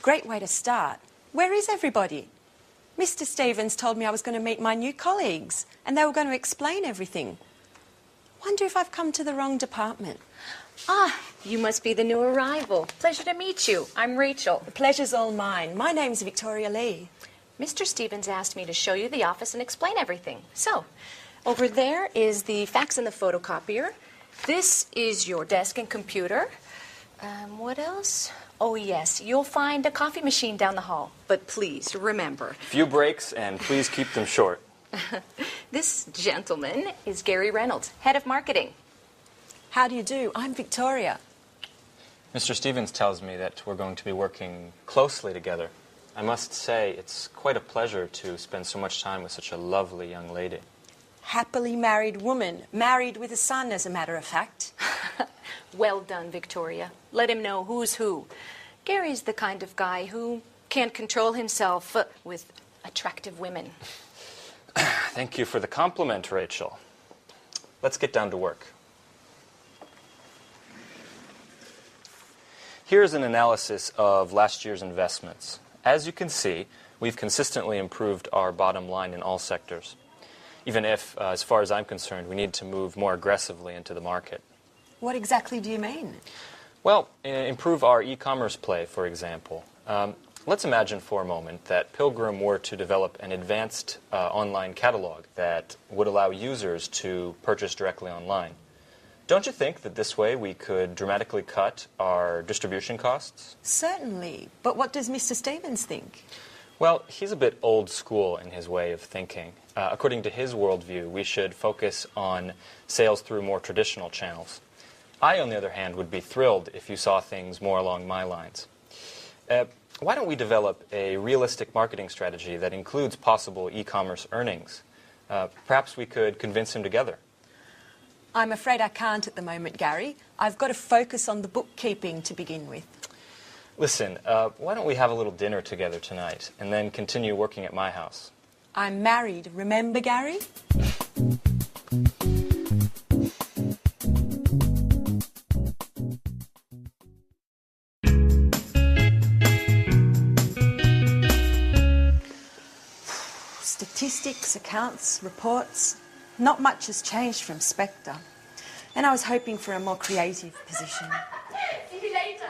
Great way to start. Where is everybody? Mr. Stevens told me I was going to meet my new colleagues, and they were going to explain everything. Wonder if I've come to the wrong department. Ah, you must be the new arrival. Pleasure to meet you. I'm Rachel. The pleasure's all mine. My name's Victoria Lee. Mr. Stevens asked me to show you the office and explain everything. So, over there is the fax and the photocopier. This is your desk and computer. What else? Oh, yes, you'll find a coffee machine down the hall. But please, remember... Few breaks, and please keep them short. This gentleman is Gary Reynolds, head of marketing. How do you do? I'm Victoria. Mr. Stevens tells me that we're going to be working closely together. I must say, it's quite a pleasure to spend so much time with such a lovely young lady. Happily married woman. Married with a son, as a matter of fact. Well done, Victoria. Let him know who's who. Gary's the kind of guy who can't control himself with attractive women. Thank you for the compliment, Rachel. Let's get down to work. Here's an analysis of last year's investments. As you can see, we've consistently improved our bottom line in all sectors, even if, as far as I'm concerned, we need to move more aggressively into the market. What exactly do you mean? Well, improve our e-commerce play, for example. Let's imagine for a moment that Pilgrim were to develop an advanced online catalog that would allow users to purchase directly online. Don't you think that this way we could dramatically cut our distribution costs? Certainly. But what does Mr. Stevens think? Well, he's a bit old school in his way of thinking. According to his worldview, we should focus on sales through more traditional channels. I, on the other hand, would be thrilled if you saw things more along my lines. Why don't we develop a realistic marketing strategy that includes possible e-commerce earnings? Perhaps we could convince him together. I'm afraid I can't at the moment, Gary. I've got to focus on the bookkeeping to begin with. Listen, why don't we have a little dinner together tonight and then continue working at my house? I'm married, remember, Gary? Statistics, accounts, reports. Not much has changed from Spectre. And I was hoping for a more creative position. See you later.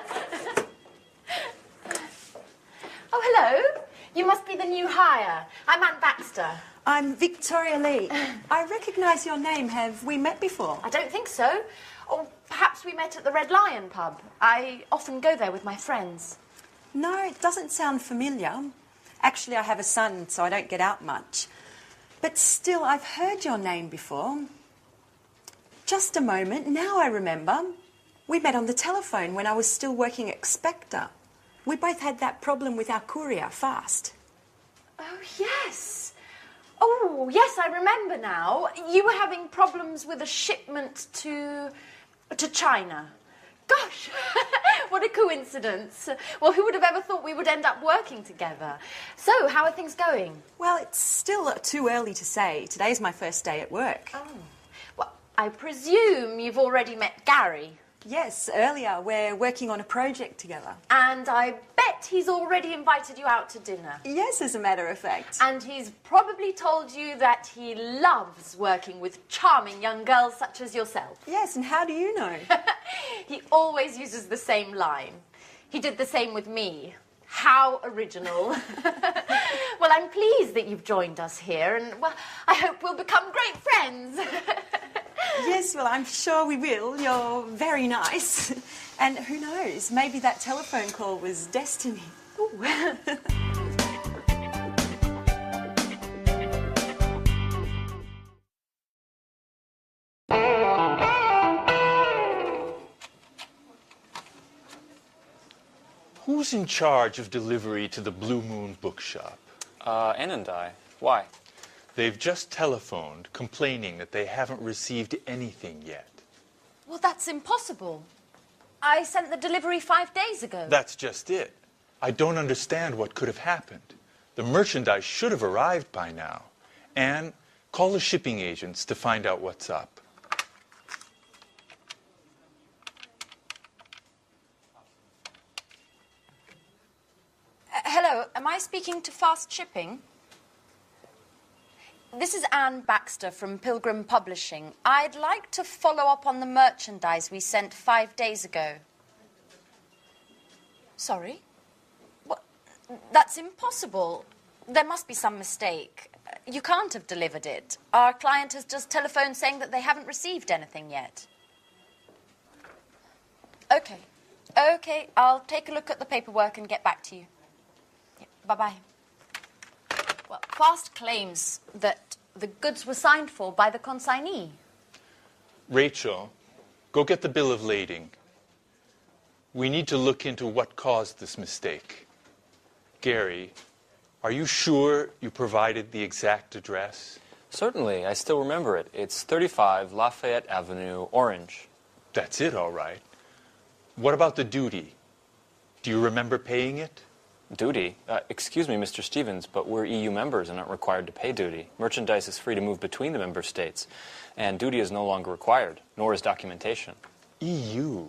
Oh, hello. You must be the new hire. I'm Anne Baxter. I'm Victoria Lee. I recognise your name. Have we met before? I don't think so. Or perhaps we met at the Red Lion pub. I often go there with my friends. No, it doesn't sound familiar. Actually, I have a son, so I don't get out much. But still, I've heard your name before. Just a moment, now I remember. We met on the telephone when I was still working at Spectre. We both had that problem with our courier, Fast. Oh, yes. Oh, yes, I remember now. You were having problems with a shipment to China. Gosh, what a coincidence. Well, who would have ever thought we would end up working together? So, how are things going? Well, it's still too early to say. Today's my first day at work. Oh. Well, I presume you've already met Gary. Yes, earlier. We're working on a project together. And I bet he's already invited you out to dinner. Yes, as a matter of fact. And he's probably told you that he loves working with charming young girls such as yourself. Yes, and how do you know? He always uses the same line. He did the same with me. How original. Well, I'm pleased that you've joined us here, and, well, I hope we'll become great friends. Yes, well, I'm sure we will. You're very nice. And who knows, maybe that telephone call was destiny. Ooh. Who's in charge of delivery to the Blue Moon Bookshop? Ann and I. Why? They've just telephoned complaining that they haven't received anything yet. Well, that's impossible. I sent the delivery 5 days ago. That's just it. I don't understand what could have happened. The merchandise should have arrived by now. Anne, call the shipping agents to find out what's up. Hello, am I speaking to Fast Shipping? This is Anne Baxter from Pilgrim Publishing. I'd like to follow up on the merchandise we sent 5 days ago. Sorry? What? That's impossible. There must be some mistake. You can't have delivered it. Our client has just telephoned saying that they haven't received anything yet. Okay. Okay, I'll take a look at the paperwork and get back to you. Yeah, bye-bye. Well, Fast claims that the goods were signed for by the consignee. Rachel, go get the bill of lading. We need to look into what caused this mistake. Gary, are you sure you provided the exact address? Certainly, I still remember it. It's 35 Lafayette Avenue, Orange. That's it, all right. What about the duty? Do you remember paying it? Duty? Excuse me, Mr. Stevens, but we're EU members and aren't required to pay duty. Merchandise is free to move between the member states, and duty is no longer required, nor is documentation. EU?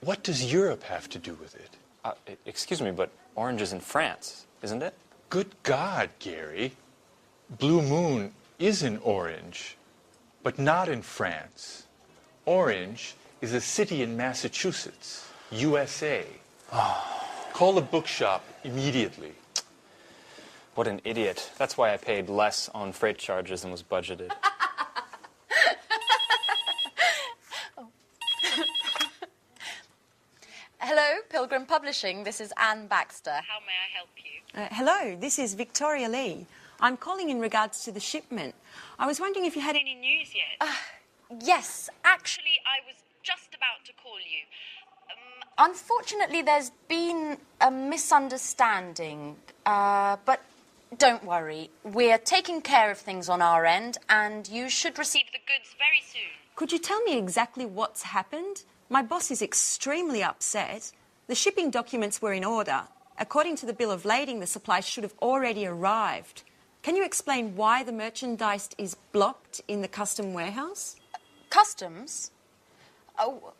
What does Europe have to do with it? Excuse me, but Orange is in France, isn't it? Good God, Gary. Blue Moon is in Orange, but not in France. Orange is a city in Massachusetts, USA. Call the bookshop immediately. What an idiot. That's why I paid less on freight charges than was budgeted. Hello, Pilgrim Publishing. This is Anne Baxter. How may I help you? Hello, this is Victoria Lee. I'm calling in regards to the shipment. I was wondering if you had any news yet. Yes, Actually, I was just about to call you. unfortunately, there's been a misunderstanding. But don't worry. We're taking care of things on our end, and you should receive the goods very soon. Could you tell me exactly what's happened? My boss is extremely upset. The shipping documents were in order. According to the bill of lading, the supplies should have already arrived. Can you explain why the merchandise is blocked in the custom warehouse? Customs? Oh,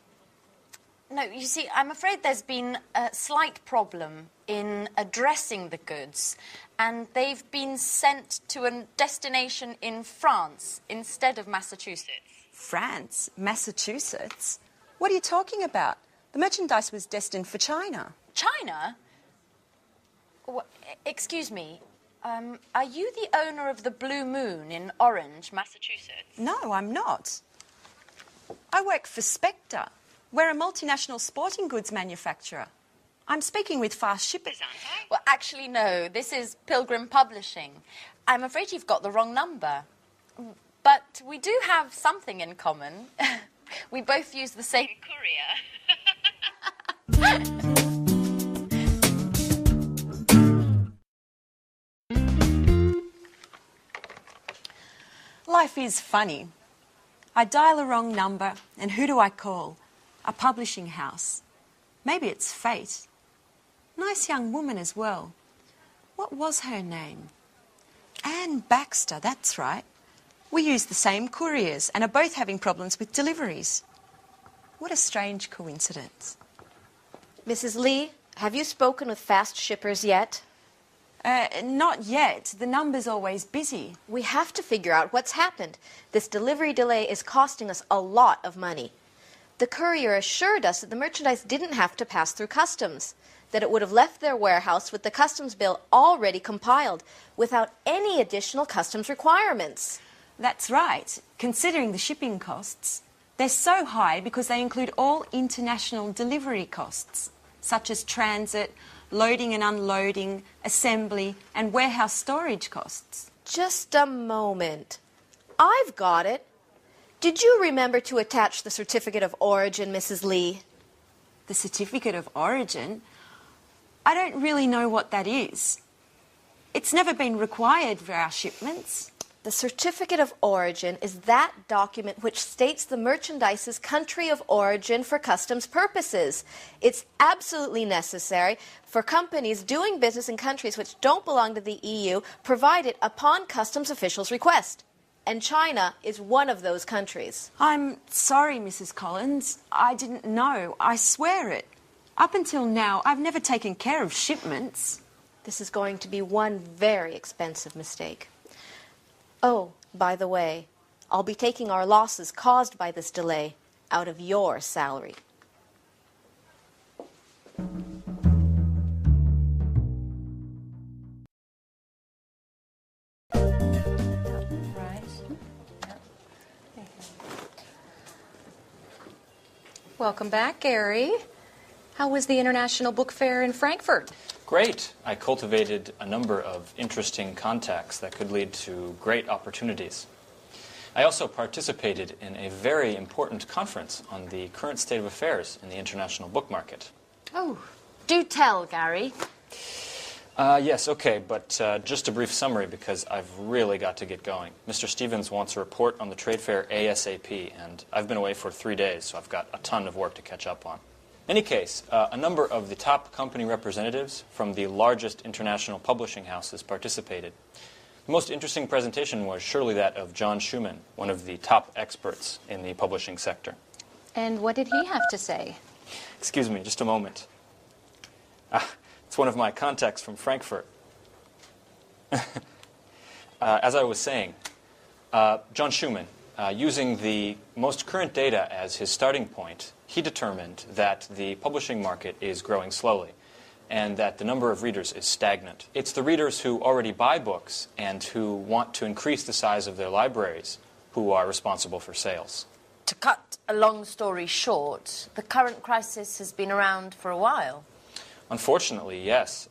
no, you see, I'm afraid there's been a slight problem in addressing the goods, and they've been sent to a destination in France instead of Massachusetts. France? Massachusetts? What are you talking about? The merchandise was destined for China. China? Excuse me, are you the owner of the Blue Moon in Orange, Massachusetts? No, I'm not. I work for Spectre. We're a multinational sporting goods manufacturer. I'm speaking with fast shippers, aren't I? Well, actually, no. This is Pilgrim Publishing. I'm afraid you've got the wrong number. But we do have something in common. We both use the same courier. Life is funny. I dial a wrong number, and who do I call? A publishing house. Maybe it's fate. Nice young woman as well. What was her name? Anne Baxter, that's right. We use the same couriers and are both having problems with deliveries. What a strange coincidence. Mrs. Lee, have you spoken with fast shippers yet? Not yet. The number's always busy. We have to figure out what's happened. This delivery delay is costing us a lot of money. The courier assured us that the merchandise didn't have to pass through customs, that it would have left their warehouse with the customs bill already compiled, without any additional customs requirements. That's right. Considering the shipping costs, they're so high because they include all international delivery costs, such as transit, loading and unloading, assembly, and warehouse storage costs. Just a moment. I've got it. Did you remember to attach the certificate of origin, Mrs. Lee? The certificate of origin? I don't really know what that is. It's never been required for our shipments. The certificate of origin is that document which states the merchandise's country of origin for customs purposes. It's absolutely necessary for companies doing business in countries which don't belong to the EU, provided upon customs officials' request. And China is one of those countries. I'm sorry, Mrs. Collins. I didn't know. I swear it. Up until now, I've never taken care of shipments. This is going to be one very expensive mistake. Oh, by the way, I'll be taking our losses caused by this delay out of your salary. Welcome back, Gary. How was the International Book Fair in Frankfurt? Great. I cultivated a number of interesting contacts that could lead to great opportunities. I also participated in a very important conference on the current state of affairs in the international book market. Oh, do tell, Gary. Yes, okay, but just a brief summary because I've really got to get going. Mr. Stevens wants a report on the trade fair ASAP, and I've been away for 3 days, so I've got a ton of work to catch up on. In any case, a number of the top company representatives from the largest international publishing houses participated. The most interesting presentation was surely that of John Schumann, one of the top experts in the publishing sector. And what did he have to say? Excuse me, just a moment. It's one of my contacts from Frankfurt. As I was saying, John Schumann, using the most current data as his starting point, he determined that the publishing market is growing slowly and that the number of readers is stagnant. It's the readers who already buy books and who want to increase the size of their libraries who are responsible for sales. To cut a long story short, the current crisis has been around for a while. Unfortunately, yes.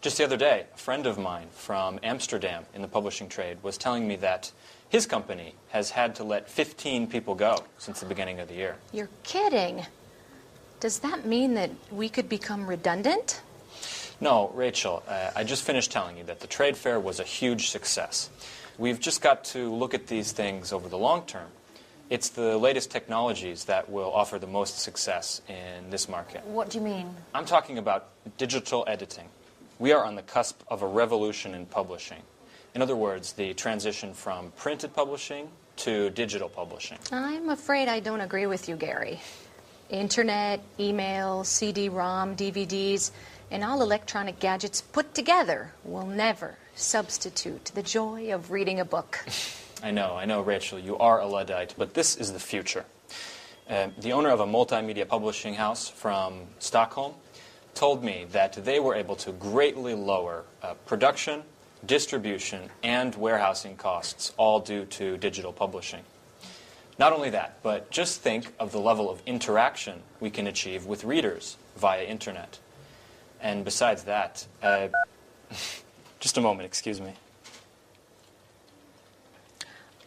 Just the other day, a friend of mine from Amsterdam in the publishing trade was telling me that his company has had to let 15 people go since the beginning of the year. You're kidding. Does that mean that we could become redundant? No, Rachel, I just finished telling you that the trade fair was a huge success. We've just got to look at these things over the long term. It's the latest technologies that will offer the most success in this market. What do you mean? I'm talking about digital editing. We are on the cusp of a revolution in publishing. In other words, the transition from printed publishing to digital publishing. I'm afraid I don't agree with you, Gary. Internet, email, CD-ROM, DVDs, and all electronic gadgets put together will never substitute the joy of reading a book. I know, Rachel, you are a Luddite, but this is the future. The owner of a multimedia publishing house from Stockholm told me that they were able to greatly lower production, distribution, and warehousing costs, all due to digital publishing. Not only that, but just think of the level of interaction we can achieve with readers via internet. And besides that, just a moment, excuse me.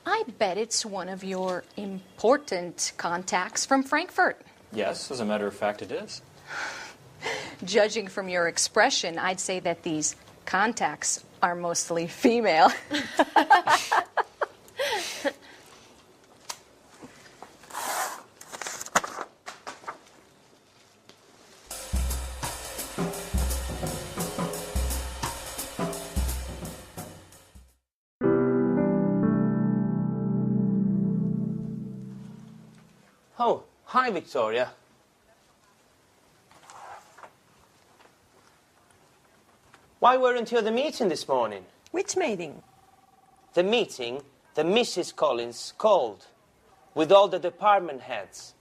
I bet it's one of your important contacts from Frankfurt. Yes, as a matter of fact, it is. Judging from your expression, I'd say that these contacts are mostly female. Oh, hi, Victoria. Why weren't you at the meeting this morning? Which meeting? The meeting that Mrs. Collins called with all the department heads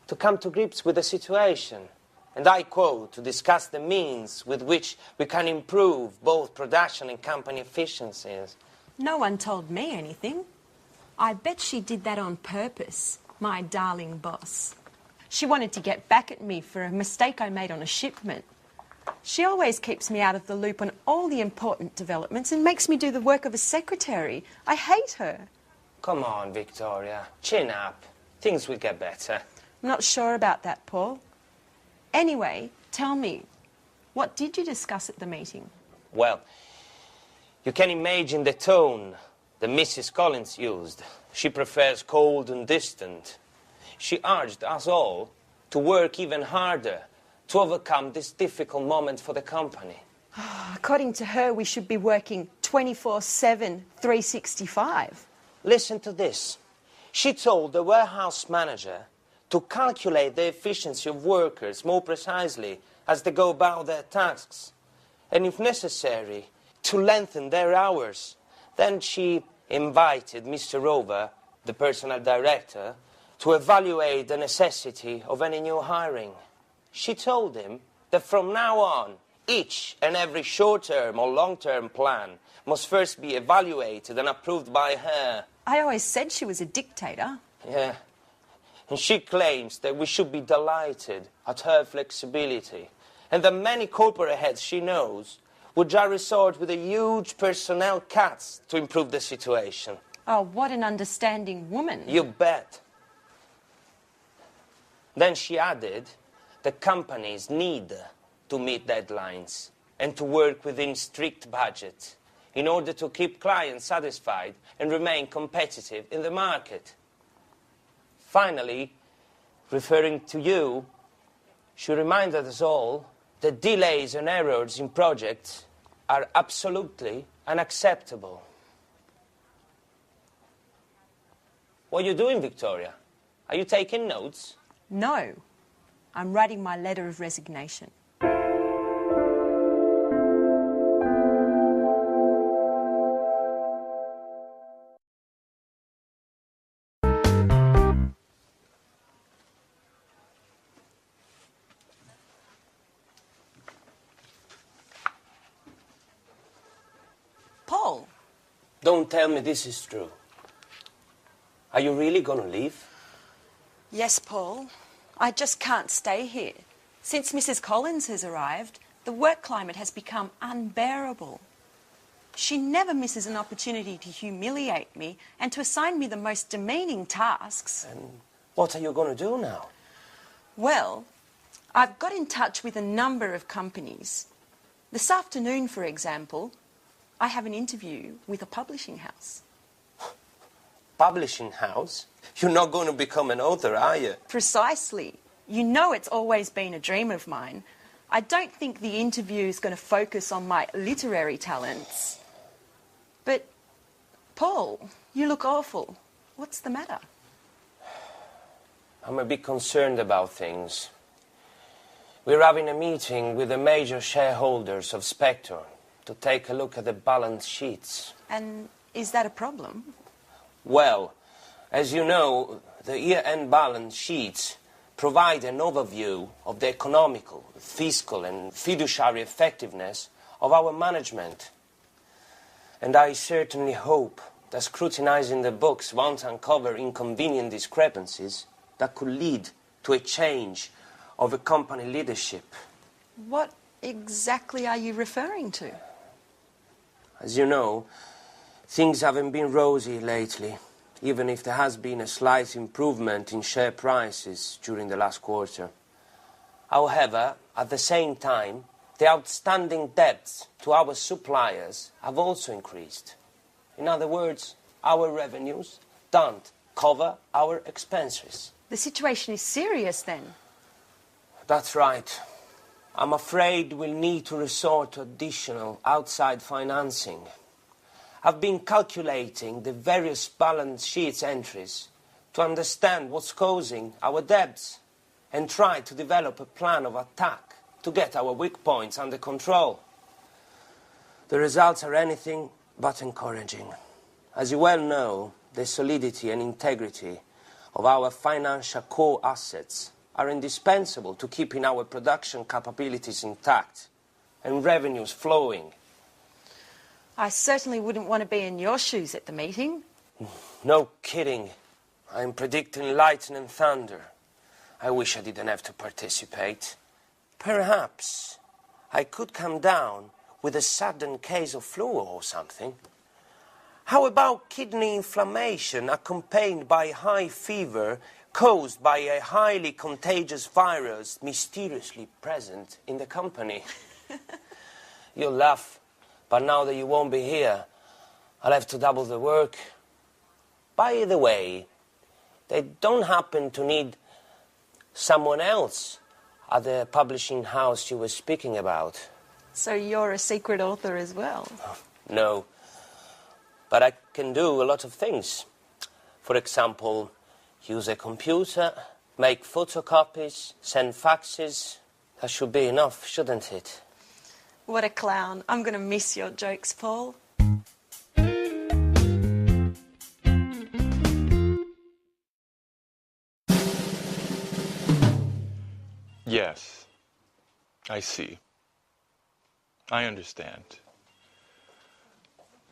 to come to grips with the situation. And I quote, to discuss the means with which we can improve both production and company efficiencies. No one told me anything. I bet she did that on purpose. My darling boss. She wanted to get back at me for a mistake I made on a shipment. She always keeps me out of the loop on all the important developments and makes me do the work of a secretary. I hate her. Come on, Victoria. Chin up. Things will get better. I'm not sure about that, Paul. Anyway, tell me, what did you discuss at the meeting? Well, you can imagine the tone that Mrs. Collins used. She prefers cold and distant. She urged us all to work even harder to overcome this difficult moment for the company. According to her, we should be working 24/7, 365. Listen to this. She told the warehouse manager to calculate the efficiency of workers more precisely as they go about their tasks, and if necessary, to lengthen their hours. Then she invited Mr. Rover, the personnel director, to evaluate the necessity of any new hiring. She told him that from now on, each and every short-term or long-term plan must first be evaluated and approved by her. I always said she was a dictator. Yeah. And she claims that we should be delighted at her flexibility, and that many corporate heads she knows would just resort with a huge personnel cuts to improve the situation. Oh, what an understanding woman. You bet. Then she added that companies need to meet deadlines. and to work within strict budget in order to keep clients satisfied and remain competitive in the market. Finally, referring to you, she reminded us all that delays and errors in projects are absolutely unacceptable. What are you doing, Victoria? Are you taking notes? No, I'm writing my letter of resignation. Paul. Don't tell me this is true. Are you really going to leave? Yes, Paul. I just can't stay here. Since Mrs. Collins has arrived, the work climate has become unbearable. She never misses an opportunity to humiliate me and to assign me the most demeaning tasks. And what are you going to do now? Well, I've got in touch with a number of companies. This afternoon, for example, I have an interview with a publishing house. Publishing house? You're not going to become an author, are you? Precisely. You know it's always been a dream of mine. I don't think the interview is going to focus on my literary talents. But, Paul, you look awful. What's the matter? I'm a bit concerned about things. We're having a meeting with the major shareholders of Spector to take a look at the balance sheets. And is that a problem? Well, as you know, the year-end balance sheets provide an overview of the economical, fiscal and fiduciary effectiveness of our management. And I certainly hope that scrutinizing the books won't uncover inconvenient discrepancies that could lead to a change of a company leadership. What exactly are you referring to? As you know, things haven't been rosy lately, even if there has been a slight improvement in share prices during the last quarter. However, at the same time, the outstanding debts to our suppliers have also increased. In other words, our revenues don't cover our expenses. The situation is serious then. That's right. I'm afraid we'll need to resort to additional outside financing. I've been calculating the various balance sheets entries to understand what's causing our debts and try to develop a plan of attack to get our weak points under control. The results are anything but encouraging. As you well know, the solidity and integrity of our financial core assets are indispensable to keeping our production capabilities intact and revenues flowing. I certainly wouldn't want to be in your shoes at the meeting. No kidding. I'm predicting lightning and thunder. I wish I didn't have to participate. Perhaps I could come down with a sudden case of flu or something. How about kidney inflammation accompanied by high fever caused by a highly contagious virus mysteriously present in the company? You'll laugh, but now that you won't be here, I'll have to double the work. By the way, they don't happen to need someone else at the publishing house you were speaking about. So you're a secret author as well? No, but I can do a lot of things. For example, use a computer, make photocopies, send faxes. That should be enough, shouldn't it? What a clown. I'm going to miss your jokes, Paul. Yes, I see. I understand.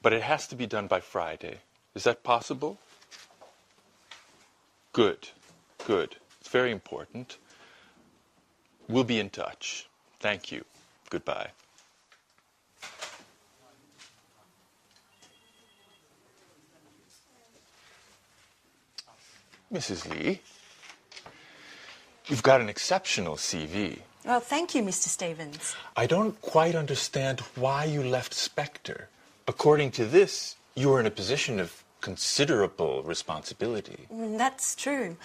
But it has to be done by Friday. Is that possible? Good, good. It's very important. We'll be in touch. Thank you. Goodbye. Mrs. Lee, you've got an exceptional CV. Well, thank you, Mr. Stevens. I don't quite understand why you left Spectre. According to this, you were in a position of considerable responsibility. That's true.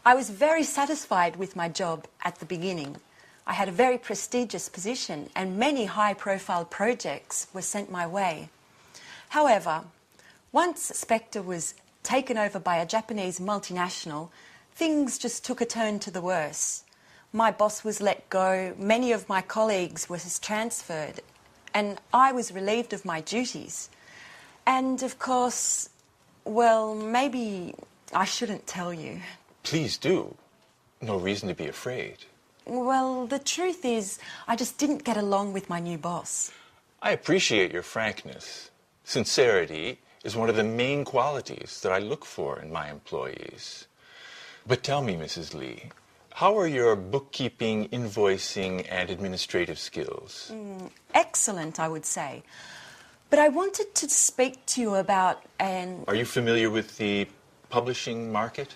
I was very satisfied with my job at the beginning. I had a very prestigious position and many high-profile projects were sent my way. However, once Spectre was taken over by a Japanese multinational, things just took a turn to the worse. My boss was let go, many of my colleagues were transferred, and I was relieved of my duties. And of course, well, maybe I shouldn't tell you. Please do. No reason to be afraid. Well, the truth is, I just didn't get along with my new boss. I appreciate your frankness. Sincerity is one of the main qualities that I look for in my employees. But tell me, Mrs. Lee, how are your bookkeeping, invoicing, and administrative skills? Excellent, I would say. But I wanted to speak to you about an... Are you familiar with the publishing market?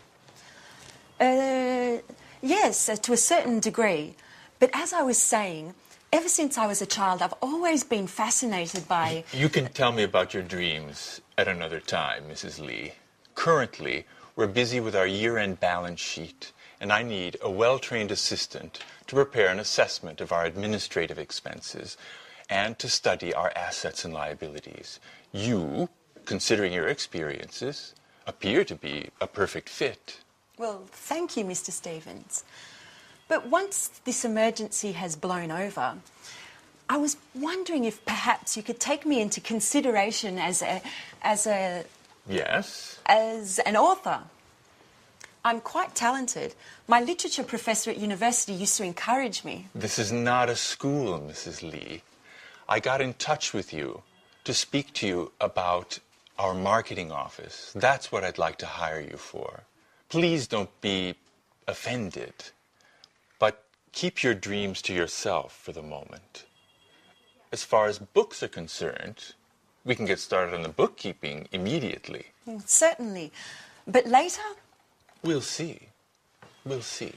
Yes, to a certain degree. But as I was saying, ever since I was a child, I've always been fascinated by... You can tell me about your dreams at another time, Mrs. Lee. Currently, we're busy with our year-end balance sheet, and I need a well-trained assistant to prepare an assessment of our administrative expenses and to study our assets and liabilities. You, considering your experiences, appear to be a perfect fit. Well, thank you, Mr. Stevens. But once this emergency has blown over, I was wondering if perhaps you could take me into consideration as Yes? as an author. I'm quite talented. My literature professor at university used to encourage me. This is not a school, Mrs. Lee. I got in touch with you to speak to you about our marketing office. That's what I'd like to hire you for. Please don't be offended, but keep your dreams to yourself for the moment. As far as books are concerned, we can get started on the bookkeeping immediately. Certainly. But later? We'll see. We'll see.